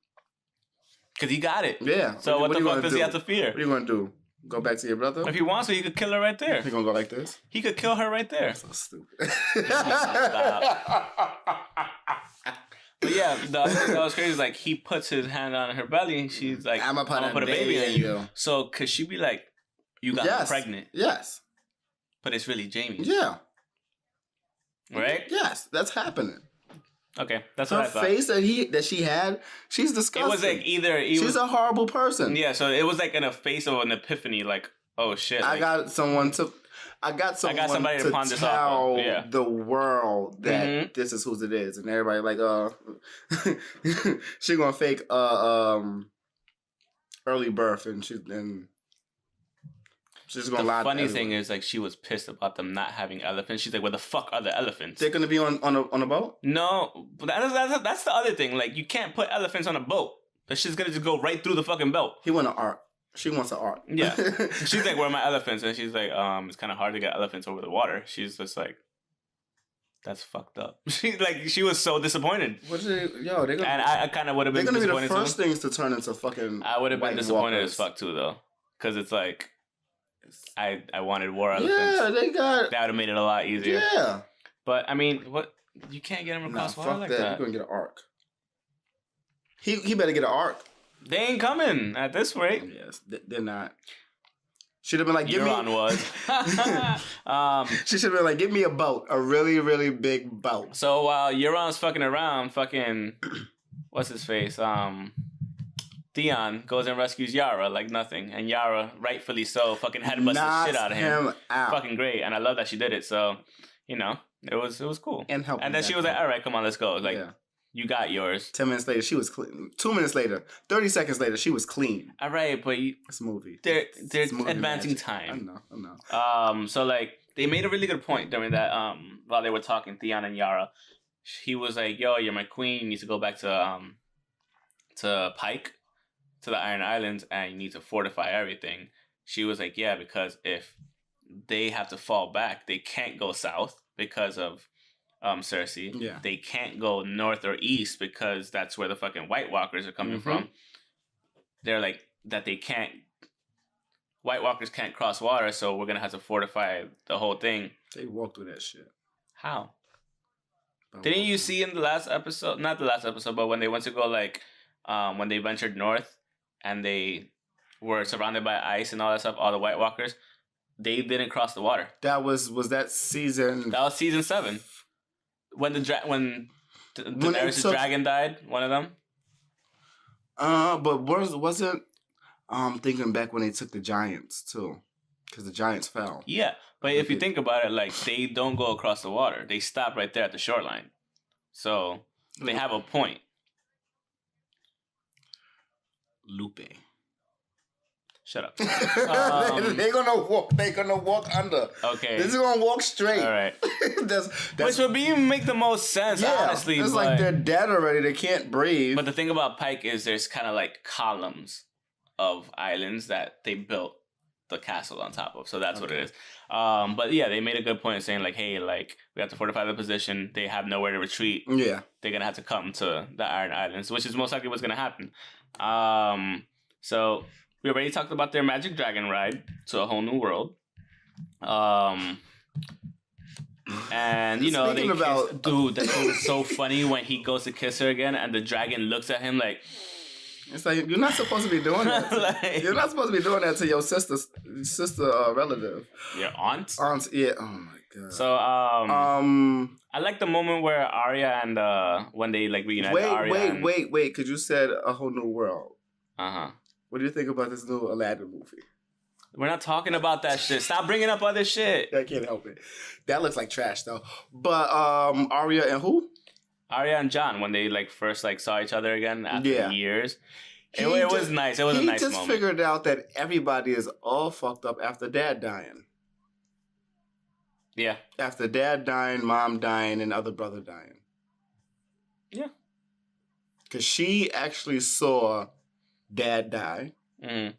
Because he got it. Yeah. So what the fuck does he have to fear? What are you going to do? Go back to your brother? If he wants to, he could kill her right there. He going to go like this? He could kill her right there. That's so stupid. But yeah, the other thing that was crazy is like he puts his hand on her belly and she's like, I'm gonna put a baby in you. So could she be like, you got her pregnant? Yes. But it's really Jaime. Yeah. Right? Yes, that's happening. Okay, that's what I thought. Her face that she had, she's disgusting. It was like she's a horrible person. Yeah, so it was like in a face of an epiphany, like, oh shit. I got somebody to tell the world that this is whose it is, and everybody like, she gonna fake early birth, and she's gonna lie. The funny thing is, like, she was pissed about them not having elephants. She's like, where the fuck are the elephants? They're gonna be on a boat? No, but that's the other thing. Like, you can't put elephants on a boat. But she's gonna just go right through the fucking boat. He wants an ark. She wants an ark. Yeah. She's like, where are my elephants? And she's like, it's kind of hard to get elephants over the water. She's just like, that's fucked up. She was so disappointed. They're gonna... And I kind of would have been disappointed. They're gonna be the first things to turn into fucking... I would have been disappointed as fuck too, though. Because it's like, I wanted war elephants. Yeah, that would have made it a lot easier. Yeah. But, I mean, what? You can't get them across water like that. You're gonna get an ark. He better get an ark. They ain't coming at this rate. Yes, they're not. Should have been like, was. She should have been like, give me a boat, a really, really big boat. So while Euron's fucking around, what's his face? Theon goes and rescues Yara like nothing, and Yara, rightfully so, fucking headbutts the shit out of him. Fucking great, and I love that she did it. So, it was cool. And then she was like, all right, come on, let's go. Like. Yeah. You got yours. 10 minutes later, she was clean. 2 minutes later, 30 seconds later, she was clean. All right, but it's a movie. They're advancing time. I know. So like they made a really good point during that. While they were talking, Theon and Yara, he was like, "Yo, you're my queen. You need to go back to Pike, to the Iron Islands, and you need to fortify everything." She was like, "Yeah, because if they have to fall back, they can't go south because of." Cersei. Yeah. They can't go north or east because that's where the fucking White Walkers are coming from. They're like, that they can't... White Walkers can't cross water, so we're going to have to fortify the whole thing. They walked through that shit. How? Didn't you see in the last episode... Not the last episode, but when they went to go, like... when they ventured north and they were surrounded by ice and all that stuff, all the White Walkers, they didn't cross the water. That was that season... That was season 7. When Daenerys' dragon died, one of them. But wasn't thinking back when they took the giants too, because the giants fell. Yeah, but if you think about it, like they don't go across the water; they stop right there at the shoreline, so they have a point. Lupe. Shut up. They're gonna walk. They're gonna walk under. Okay. This is gonna walk straight. All right. that's Which would make the most sense, honestly. It's like they're dead already. They can't breathe. But the thing about Pike is there's kind of like columns of islands that they built the castle on top of. So that's what it is. But yeah, they made a good point of saying like, hey, like we have to fortify the position. They have nowhere to retreat. Yeah. They're gonna have to come to the Iron Islands, which is most likely what's gonna happen. So we already talked about their magic dragon ride to a whole new world. And you know, they kiss, dude, that was so funny when he goes to kiss her again and the dragon looks at him like, it's like, you're not supposed to be doing that. You're not supposed to be doing that to your sister relative. Your aunt? Aunt, yeah. Oh my god. So I like the moment where Arya and when they like reunite. Wait, because you said a whole new world. Uh-huh. What do you think about this new Aladdin movie? We're not talking about that shit. Stop bringing up other shit. I can't help it. That looks like trash though. But Arya and who? Arya and Jon, when they like first like saw each other again after years. It was nice. It was a nice moment. He just figured out that everybody is all fucked up after dad dying. Yeah. After dad dying, mom dying, and other brother dying. Yeah. Because she actually saw dad die. Mm.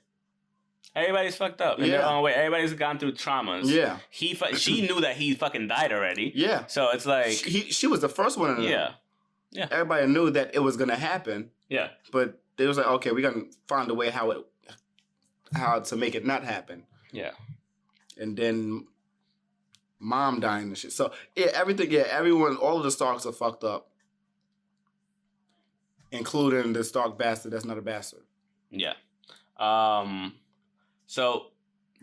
Everybody's fucked up in their own way. Everybody's gone through traumas. Yeah. She knew that he fucking died already. Yeah. So it's like... She was the first one in there. Yeah. Yeah. Everybody knew that it was going to happen. Yeah. But they was like, okay, we're going to find a way how to make it not happen. Yeah. And then mom dying and shit. So, everyone, all of the Starks are fucked up. Including the Stark bastard that's not a bastard. Yeah. So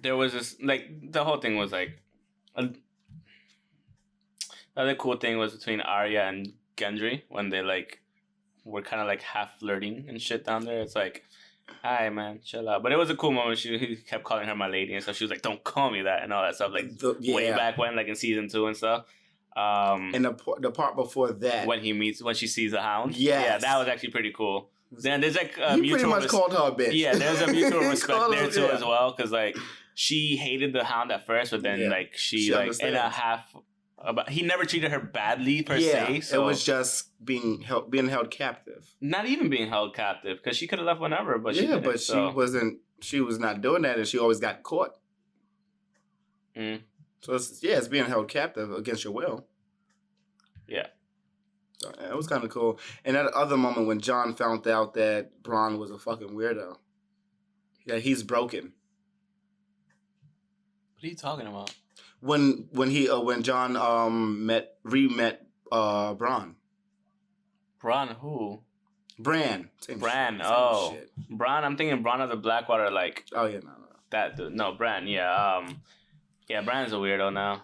there was this, like, the whole thing was like, the other cool thing was between Arya and Gendry when they like were kind of like half flirting and shit down there. It's like, hi man, chill out. But it was a cool moment. He kept calling her my lady and stuff. She was like, don't call me that and all that stuff. Like way back when, like in season 2 and stuff. And the part before that, when she sees the Hound, yeah, that was actually pretty cool. Then there's like he pretty much called her a bitch. Yeah, there's a mutual respect there too as well, because like she hated the Hound at first, but then like she like understands. In a half. He never treated her badly per se. So it was just being held captive. Not even being held captive, because she could have left whenever, but she didn't, but she wasn't. She was not doing that, and she always got caught. Mm. So it's being held captive against your will. Yeah. So, it was kind of cool. And that other moment when Jon found out that Bronn was a fucking weirdo. Yeah, he's broken. What are you talking about? When Jon re-met Bronn. Bronn who? Bran. Bran. Shit. Bronn. I'm thinking Bronn of the Blackwater. Like. Oh yeah, no. That dude. No, Bran. Yeah. Yeah, Bran's a weirdo now.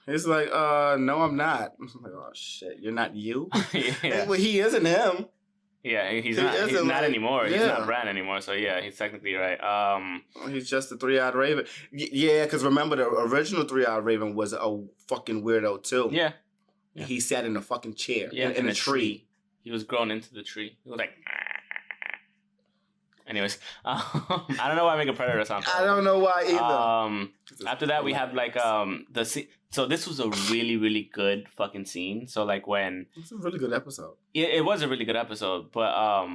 It's like, no, I'm not. I'm like, oh shit, you're not you. Yeah. Well, he isn't him. Yeah, he's not anymore. He's not Bran anymore. So yeah, he's technically right. He's just a 3-eyed raven. Yeah, because remember the original 3-eyed raven was a fucking weirdo too. Yeah. He sat in a fucking chair in a tree. He was grown into the tree. He was like. Anyways, I don't know why I make a Predator sound. I don't know why either. After that, we had like the scene. So this was a really, really good fucking scene. So like when it's a really good episode. It was a really good episode, but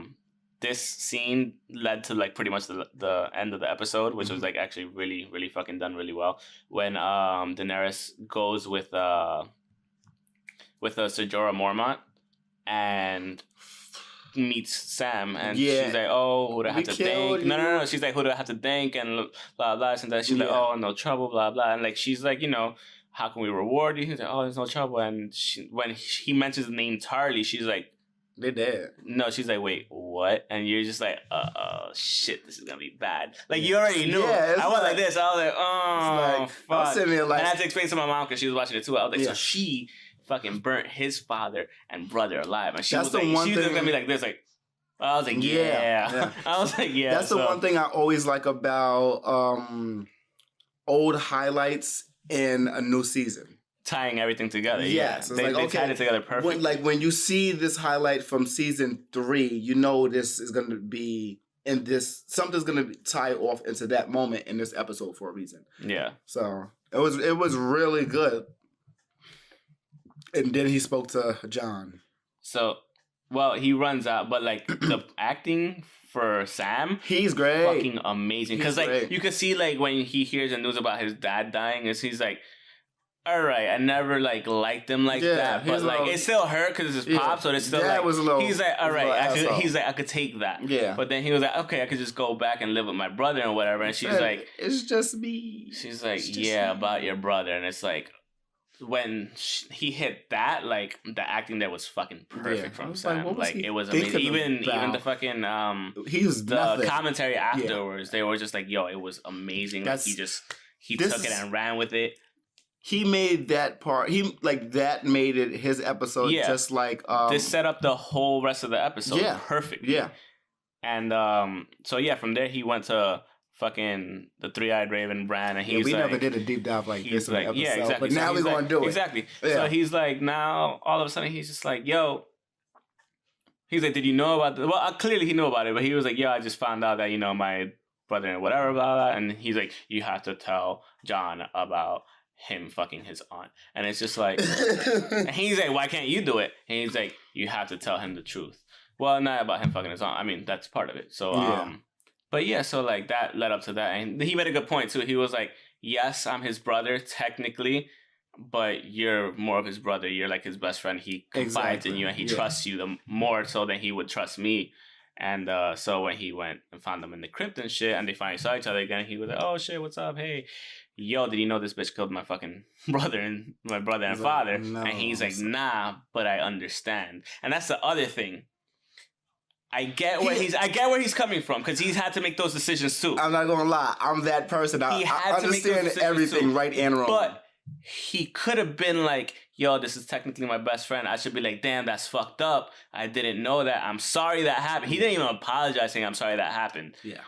this scene led to like pretty much the end of the episode, which was like actually really, really fucking done really well. When Daenerys goes with with Jorah Mormont and meets Sam, and she's like, "Oh, who do I have to thank?" No. She's like, "Who do I have to thank?" And blah blah. And then she's like, "Oh, no trouble." Blah blah. And like she's like, how can we reward you? He's like, "Oh, there's no trouble." And when he mentions the name Tarly, she's like, "They're dead." No, she's like, "Wait, what?" And you're just like, shit, this is gonna be bad." Like you already knew. I was like this. I was like, "Oh, fuck." I was sitting there like, and I had to explain to my mom because she was watching it too. I was like, so she fucking burnt his father and brother alive, and she was like, she looked at me like this, like. I was like, yeah. I was like, yeah. That's the one thing I always like about old highlights in a new season. Tying everything together. Yes. Yeah. They tied it together perfectly. When you see this highlight from season 3, you know this is going to be in this, something's going to tie off into that moment in this episode for a reason. Yeah. So it was really good. And then he spoke to John. So, well, he runs out, but like the acting for Sam, he's great, fucking amazing. Because like you could see like when he hears the news about his dad dying, is he's like, all right, I never like liked him like that, but like it still hurt because it's his pop, so it's still like he's like, all right, I could take that. Yeah. But then he was like, okay, I could just go back and live with my brother and whatever. And she's like, it's just me. She's like, yeah, about your brother, and it's like. When he hit that, like the acting there was fucking perfect from Sam. Like it was amazing. Even the fucking he was the nothing. Commentary afterwards, they were just like, "Yo, it was amazing." Like he took it and ran with it. He made that part. He like that made it his episode. Yeah. Just like this set up the whole rest of the episode. Yeah, perfect. Yeah, and so yeah, from there he went to. Fucking the Three-Eyed Raven brand, and he's we like, never did a deep dive like this in the episode, exactly. But now we're gonna do it. Exactly. Yeah. So he's like, now all of a sudden he's just like, yo. He's like, did you know about this? Well, clearly he knew about it, but he was like, yo, I just found out that my brother and whatever, blah, blah. And he's like, you have to tell John about him fucking his aunt, and it's just like, and he's like, why can't you do it? And he's like, you have to tell him the truth. Well, not about him fucking his aunt. I mean, that's part of it. So But yeah, so like that led up to that. And he made a good point too. He was like, yes, I'm his brother technically, but you're more of his brother. You're like his best friend. He confides in you and he trusts you more so than he would trust me. And so when he went and found them in the crypt and shit, and they finally saw each other again, he was like, oh shit, what's up? Hey, yo, did you know this bitch killed my fucking brother and father? No, and he's like, nah, but I understand. And that's the other thing. I get where he's coming from because he's had to make those decisions too. I'm not gonna lie, I'm that person. I understand everything right and wrong. But he could have been like, yo, this is technically my best friend. I should be like, damn, that's fucked up. I didn't know that. I'm sorry that happened. He didn't even apologize saying I'm sorry that happened. Yeah.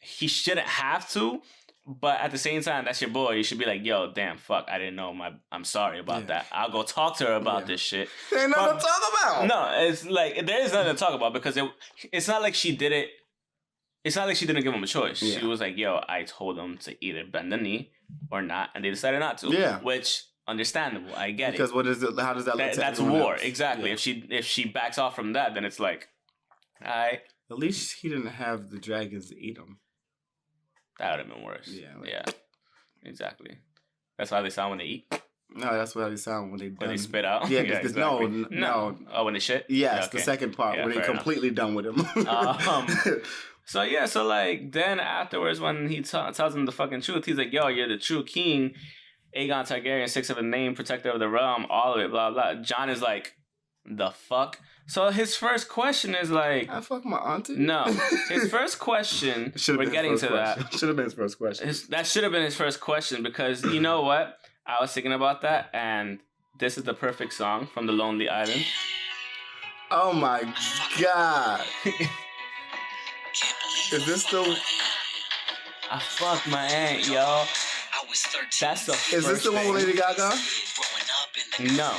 He shouldn't have to. But at the same time, that's your boy. You should be like, yo, damn, fuck, I didn't know I'm sorry about that. I'll go talk to her about this shit. There ain't nothing to talk about. No, it's like, there is nothing to talk about because it's not like she did it. It's not like she didn't give him a choice. Yeah. She was like, yo, I told him to either bend the knee or not, and they decided not to. Yeah. Which, understandable. I get because what is it? How does that look to that's war. Else? Exactly. Yeah. If she backs off from that, then it's like, all right. At least he didn't have the dragons to eat him. That would have been worse. Yeah. Exactly. That's how they sound when they eat. No, that's how they sound when they done. When they spit out. Yeah, exactly. No. Oh, when they shit. Yes, the second part when they completely done with him. So like then afterwards when he tells him the fucking truth, he's like, yo, you're the true king, Aegon Targaryen, 6th of a name, protector of the realm, all of it, blah blah. John is like, the fuck. So his first question is like, I fuck my auntie? No. His first question, we're getting to that. Should have been his first question. That should have been his first question because you know what? I was thinking about that and this is the perfect song from The Lonely Island. Oh my God. Is this the... I fucked my aunt, yo. That's the Is this the one with Lady Gaga? No.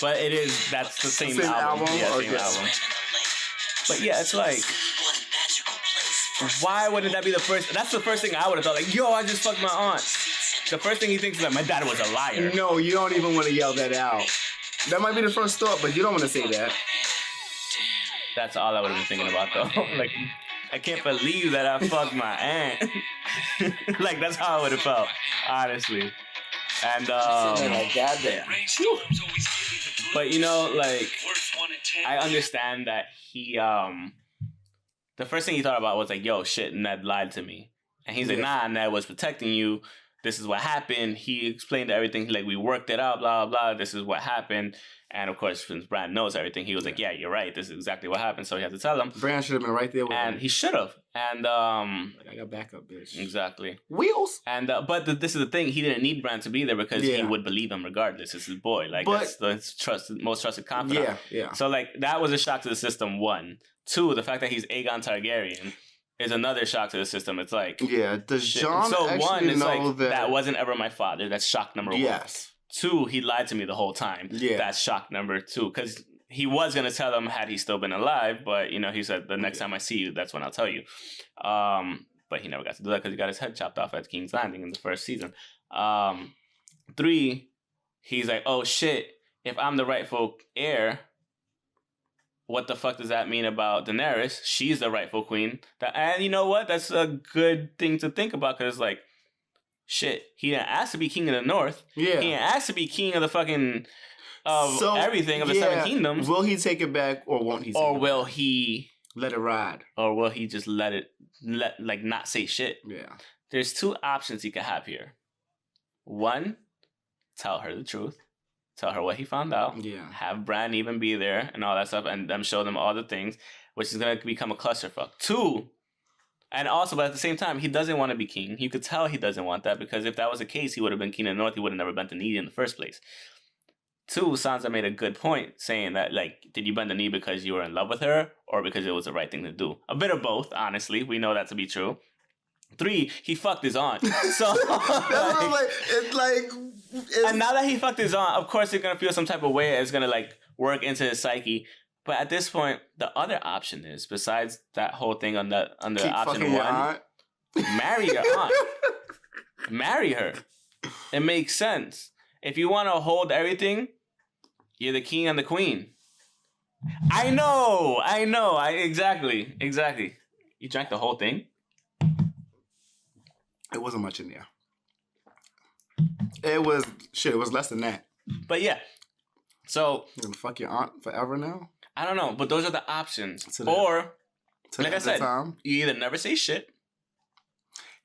But it is. That's the same album. Yeah, same album. But yeah, it's like, why wouldn't that be the first? That's the first thing I would have thought. Like, yo, I just fucked my aunt. The first thing he thinks is that my dad was a liar. No, you don't even want to yell that out. That might be the first thought, but you don't want to say that. That's all I would have been thinking about, though. Like, I can't believe that I fucked my aunt. Like, that's how I would have felt, honestly. And like, goddamn. But you know, like, I understand that he the first thing he thought about was like, yo, shit, Ned lied to me. And he's like, nah, Ned was protecting you. This is what happened. He explained everything. Like, we worked it out, blah, blah, blah. This is what happened. And, of course, since Bran knows everything, he was like, yeah, you're right. This is exactly what happened. So he had to tell him. Bran should have been right there with him. And he should have. And, I got backup, bitch. Exactly. Wheels. And, but this is the thing. He didn't need Bran to be there because he would believe him regardless. It's his boy. Like, that's the most trusted confidant. Yeah. So, like, that was a shock to the system, one. Two, the fact that he's Aegon Targaryen is another shock to the system. It's like... Yeah, does Jon actually one, it's know like, that... that wasn't ever my father. That's shock number one. Yes. Two, he lied to me the whole time. Yeah. That's shock number two. Because he was going to tell him had he still been alive, but, you know, he said, the next time I see you, that's when I'll tell you. But he never got to do that because he got his head chopped off at King's Landing in the first season. Three, he's like, oh, shit, if I'm the rightful heir... What the fuck does that mean about Daenerys? She's the rightful queen. And you know what? That's a good thing to think about because, like, shit, he didn't ask to be king of the North. Yeah. He didn't ask to be king of the fucking, everything of the Seven Kingdoms. Will he take it back or won't he take it back? Or will he... Let it ride. Or will he just not say shit? Yeah. There's two options he could have here. One, tell her the truth. Tell her what he found out. Yeah. Have Bran even be there and all that stuff and them show them all the things, which is going to become a clusterfuck. Two, and also, but at the same time, he doesn't want to be king. You could tell he doesn't want that because if that was the case, he would have been king of the North. He would have never bent the knee in the first place. Two, Sansa made a good point saying that, like, did you bend the knee because you were in love with her or because it was the right thing to do? A bit of both, honestly. We know that to be true. Three, he fucked his aunt. So, and now that he fucked his aunt, of course he's gonna feel some type of way. It's gonna like work into his psyche. But at this point, the other option is besides that whole thing under option one, marry your aunt. Marry her. It makes sense. If you want to hold everything, you're the king and the queen. I know. Exactly. You drank the whole thing. It wasn't much in there. It was less than that. But yeah. So you're gonna fuck your aunt forever now? I don't know, but those are the options. Or like I said, you either never say shit,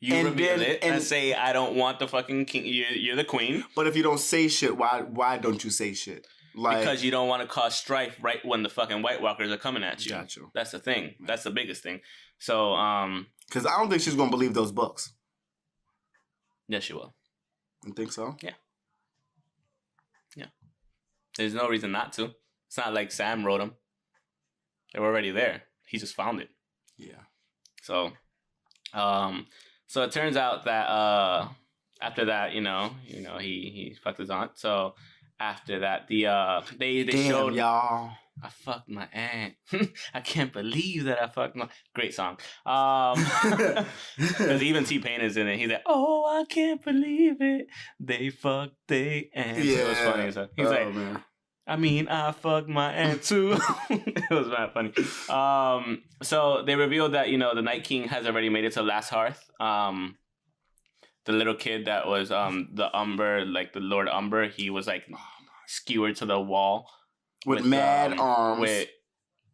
you reveal it and say, I don't want the fucking king, you're the queen. But if you don't say shit, why don't you say shit? Like, because you don't want to cause strife right when the fucking White Walkers are coming at you. Got you. That's the thing. That's the biggest thing. So, because I don't think she's gonna believe those books. Yes, she will. You think so? Yeah. There's no reason not to. It's not like Sam wrote them. They were already there. He just found it. Yeah. So it turns out that after that, he fucked his aunt. So after that, they showed y'all. I fucked my aunt. I can't believe that I fucked my... Great song. Because even T-Pain is in it. He's like, oh, I can't believe it. They fucked they aunt. Yeah. It was funny. So he's man. I mean, I fucked my aunt too. It was not funny. So they revealed that, the Night King has already made it to Last Hearth. The little kid that was the Umber, like the Lord Umber, he was like skewered to the wall. With mad arms. With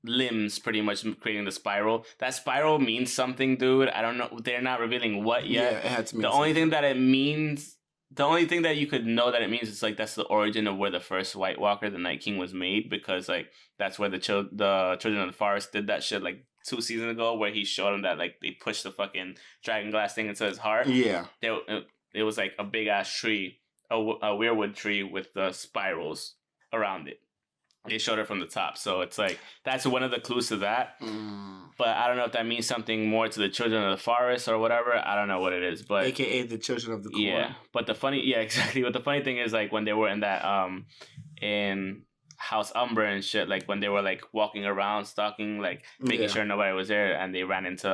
limbs pretty much creating the spiral. That spiral means something, dude. I don't know. They're not revealing what yet. Yeah, it had to mean the only thing that it means... The only thing that you could know that it means is like that's the origin of where the first White Walker, the Night King, was made, because like that's where the Children of the Forest did that shit like 2 seasons ago, where he showed them that like they pushed the fucking dragon glass thing into his heart. Yeah, it was like a big ass tree, a weirwood tree with the spirals around it. They showed it from the top, so it's like that's one of the clues to that. But I don't know if that means something more to the Children of the Forest or whatever. I don't know what it is, but AKA the Children of the Corn. Yeah, but exactly. But the funny thing is, like when they were in that in House Umber and shit, like when they were like walking around, stalking, like making sure nobody was there, and they ran into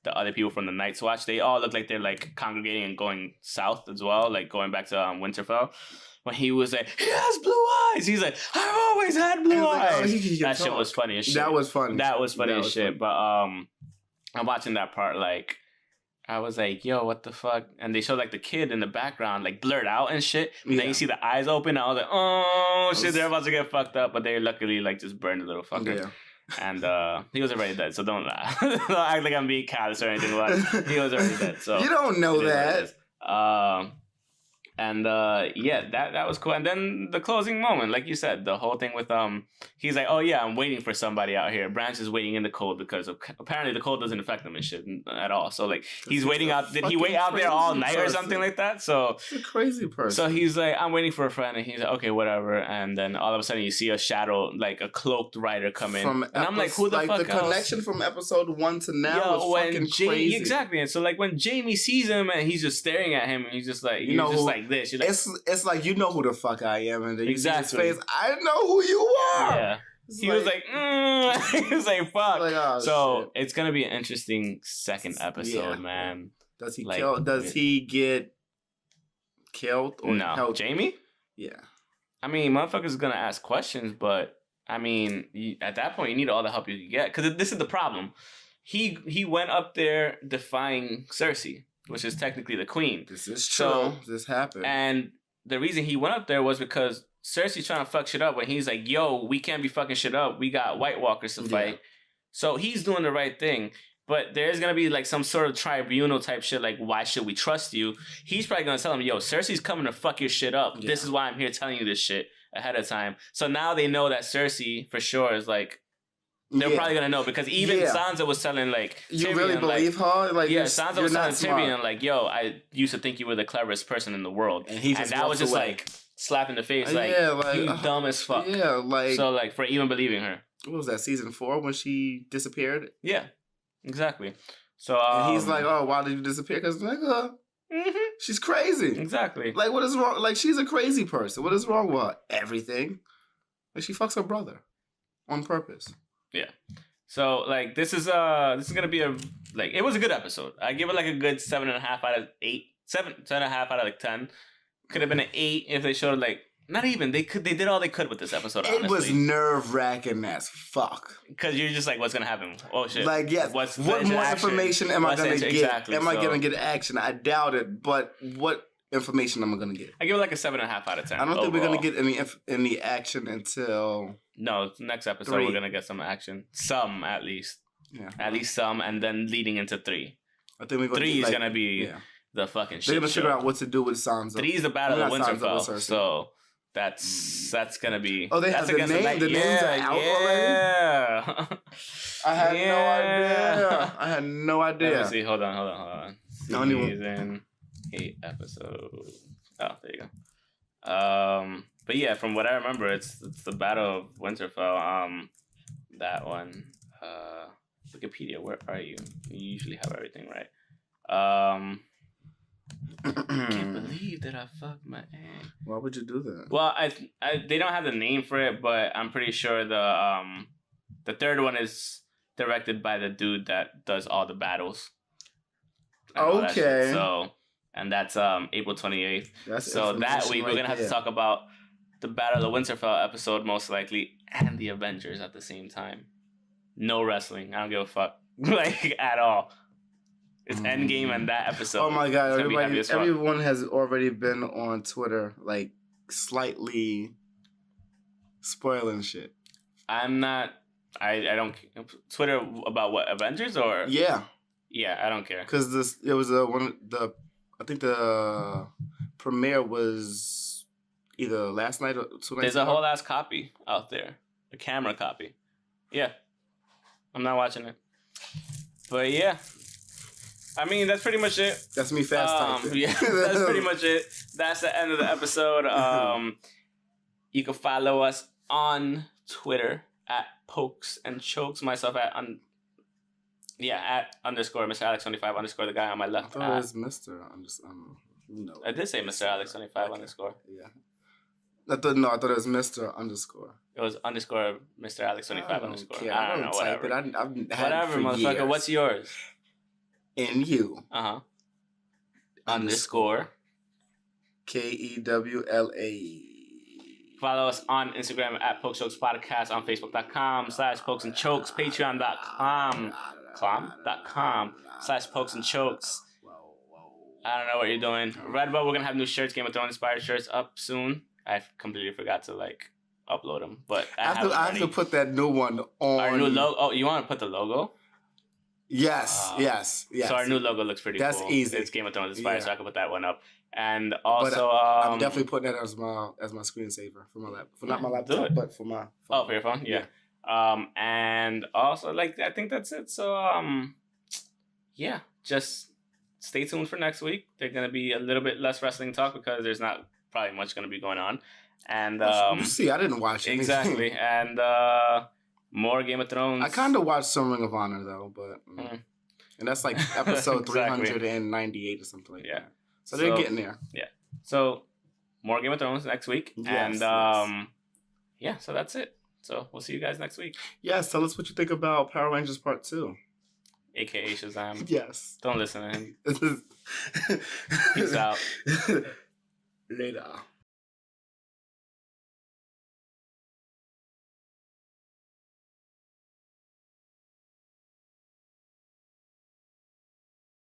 the other people from the Night's Watch. They all look like they're like congregating and going south as well, like going back to Winterfell. When he was like, he has blue eyes. He's like, I've always had blue eyes. That shit was funny as shit. That was funny. As shit. But I'm watching that part like, I was like, yo, what the fuck? And they showed like the kid in the background, like blurred out and shit. Yeah. Then you see the eyes open. I was like, oh shit, they're about to get fucked up. But they luckily like just burned the little fucker. Yeah. And he was already dead, so don't laugh. Don't act like I'm being callous or anything. But he was already dead. So you don't know that. That was cool. And then the closing moment, like you said, the whole thing with he's like, oh yeah, I'm waiting for somebody out here. Branch is waiting in the cold because apparently the cold doesn't affect him and shit at all. So like he's waiting out. Did he wait out there all night or something like that? So he's a crazy person. So he's like, I'm waiting for a friend, and he's like, okay, whatever. And then all of a sudden you see a shadow, like a cloaked rider come in, and I'm like, who the fuck? The connection from episode 1 to now is fucking crazy. Exactly. And so like when Jamie sees him and he's just staring at him, and he's just like, just like this. You're like, it's like, you know who the fuck I am, and then you see his face, I know who you are. Yeah. He was like, he was like, fuck. Like, oh, so shit. It's gonna be an interesting second episode, man. Does he kill? Does he get killed or no? Helped? Jamie? Yeah. I mean, motherfuckers gonna ask questions, but I mean, at that point, you need all the help you can get, because this is the problem. He went up there defying Cersei, which is technically the queen. This is true. So, this happened. And the reason he went up there was because Cersei's trying to fuck shit up when he's like, yo, we can't be fucking shit up. We got White Walkers to fight. So he's doing the right thing. But there's going to be like some sort of tribunal type shit, like, why should we trust you? He's probably going to tell him, yo, Cersei's coming to fuck your shit up. Yeah. This is why I'm here telling you this shit ahead of time. So now they know that Cersei, for sure, is like, they're probably gonna know, because even Sansa was telling like, you Tyrion, really believe her? Like, Sansa was telling Tyrion like, yo, I used to think you were the cleverest person in the world, and that was just away. Like slap in the face, like, you dumb as fuck. Yeah, like, so like for even believing her. What was that, season 4 when she disappeared? Yeah, exactly. So and he's like, oh, why did you disappear? Because like, she's crazy. Exactly. Like, what is wrong? Like, she's a crazy person. What is wrong with her? Everything. Like, she fucks her brother on purpose. Yeah. So like this is gonna be a like, it was a good episode. I give it like a good 7.5 out of 8. 7.5 out of like 10. Could have been an 8 if they showed like, not even, they did all they could with this episode. It was nerve-wracking as fuck. Because you're just like, what's gonna happen? Oh shit. Like, yes. What more information am I gonna get? Exactly. Am I gonna get action? I doubt it. But what information am I gonna get? I give it like a 7.5 out of 10. I don't think we're gonna get any action until. No, next episode 3. We're gonna get some action. Some, at least. Yeah. At least some, and then leading into 3. I think we're gonna 3 is gonna be the fucking shit. They're gonna figure out what to do with Sansa. 3 is the Battle of Winterfell. So that's gonna be. Oh, they have the name. The names are out already. I had no idea. Let me see. Hold on. Season 8 episode. Oh, there you go. But yeah, from what I remember, it's the Battle of Winterfell. That one. Wikipedia, where are you? You usually have everything right. Can't believe that I fucked my egg. Why would you do that? Well, they don't have the name for it, but I'm pretty sure the third one is directed by the dude that does all the battles. Okay. So, and that's April 28th. So that week we're gonna have to talk about the Battle of Winterfell episode, most likely, and the Avengers at the same time. No wrestling. I don't give a fuck. Like, at all. It's Endgame and that episode. Oh my god, everyone has already been on Twitter, like, slightly spoiling shit. I'm not. I don't. Twitter about what? Avengers or? Yeah. Yeah, I don't care. Because it was I think the premiere was either last night or 2 nights ago. There's a whole ass copy out there. A camera copy. Yeah. I'm not watching it. But yeah. I mean, that's pretty much it. That's me fast typing. Yeah, that's pretty much it. That's the end of the episode. You can follow us on Twitter at Pokes and Chokes. Myself at _ Mr. Alex 25 _ the guy on my left. I thought it was Mr. No. I did say Mr. Alex 25 _ Yeah. I thought it was Mr. _ It was _ Mr. Alex 25 _ I don't know, whatever. I've had whatever, motherfucker. Years. What's yours? NU. _ KEWLA. Follow us on Instagram at Pokechokes Podcast, on Facebook.com/Pokes and Chokes, Patreon.com/Pokes and Chokes. I don't know what you're doing. Redbubble, we're gonna have new shirts, Game of Thrones inspired shirts up soon. I completely forgot to upload them, but I have to put that new one on. Our new logo. Oh, you want to put the logo? Yes. So our new logo looks pretty cool. That's easy. It's Game of Thrones inspired, so I can put that one up. And also, I'm definitely putting that as my screensaver for my laptop. Not my laptop, but for my phone. Oh, for your phone? Yeah. And also, I think that's it. So, yeah, just stay tuned for next week. There's gonna be a little bit less wrestling talk because there's not probably much gonna be going on. And you see, I didn't watch it exactly. And more Game of Thrones. I kind of watched some Ring of Honor though, but and that's like episode 398 or something like that. So they're getting there. Yeah. So more Game of Thrones next week. Yes, and yeah, so that's it. So we'll see you guys next week. Yes, tell us what you think about Power Rangers Part 2. AKA Shazam. Yes. Don't listen to him. Peace out. Later.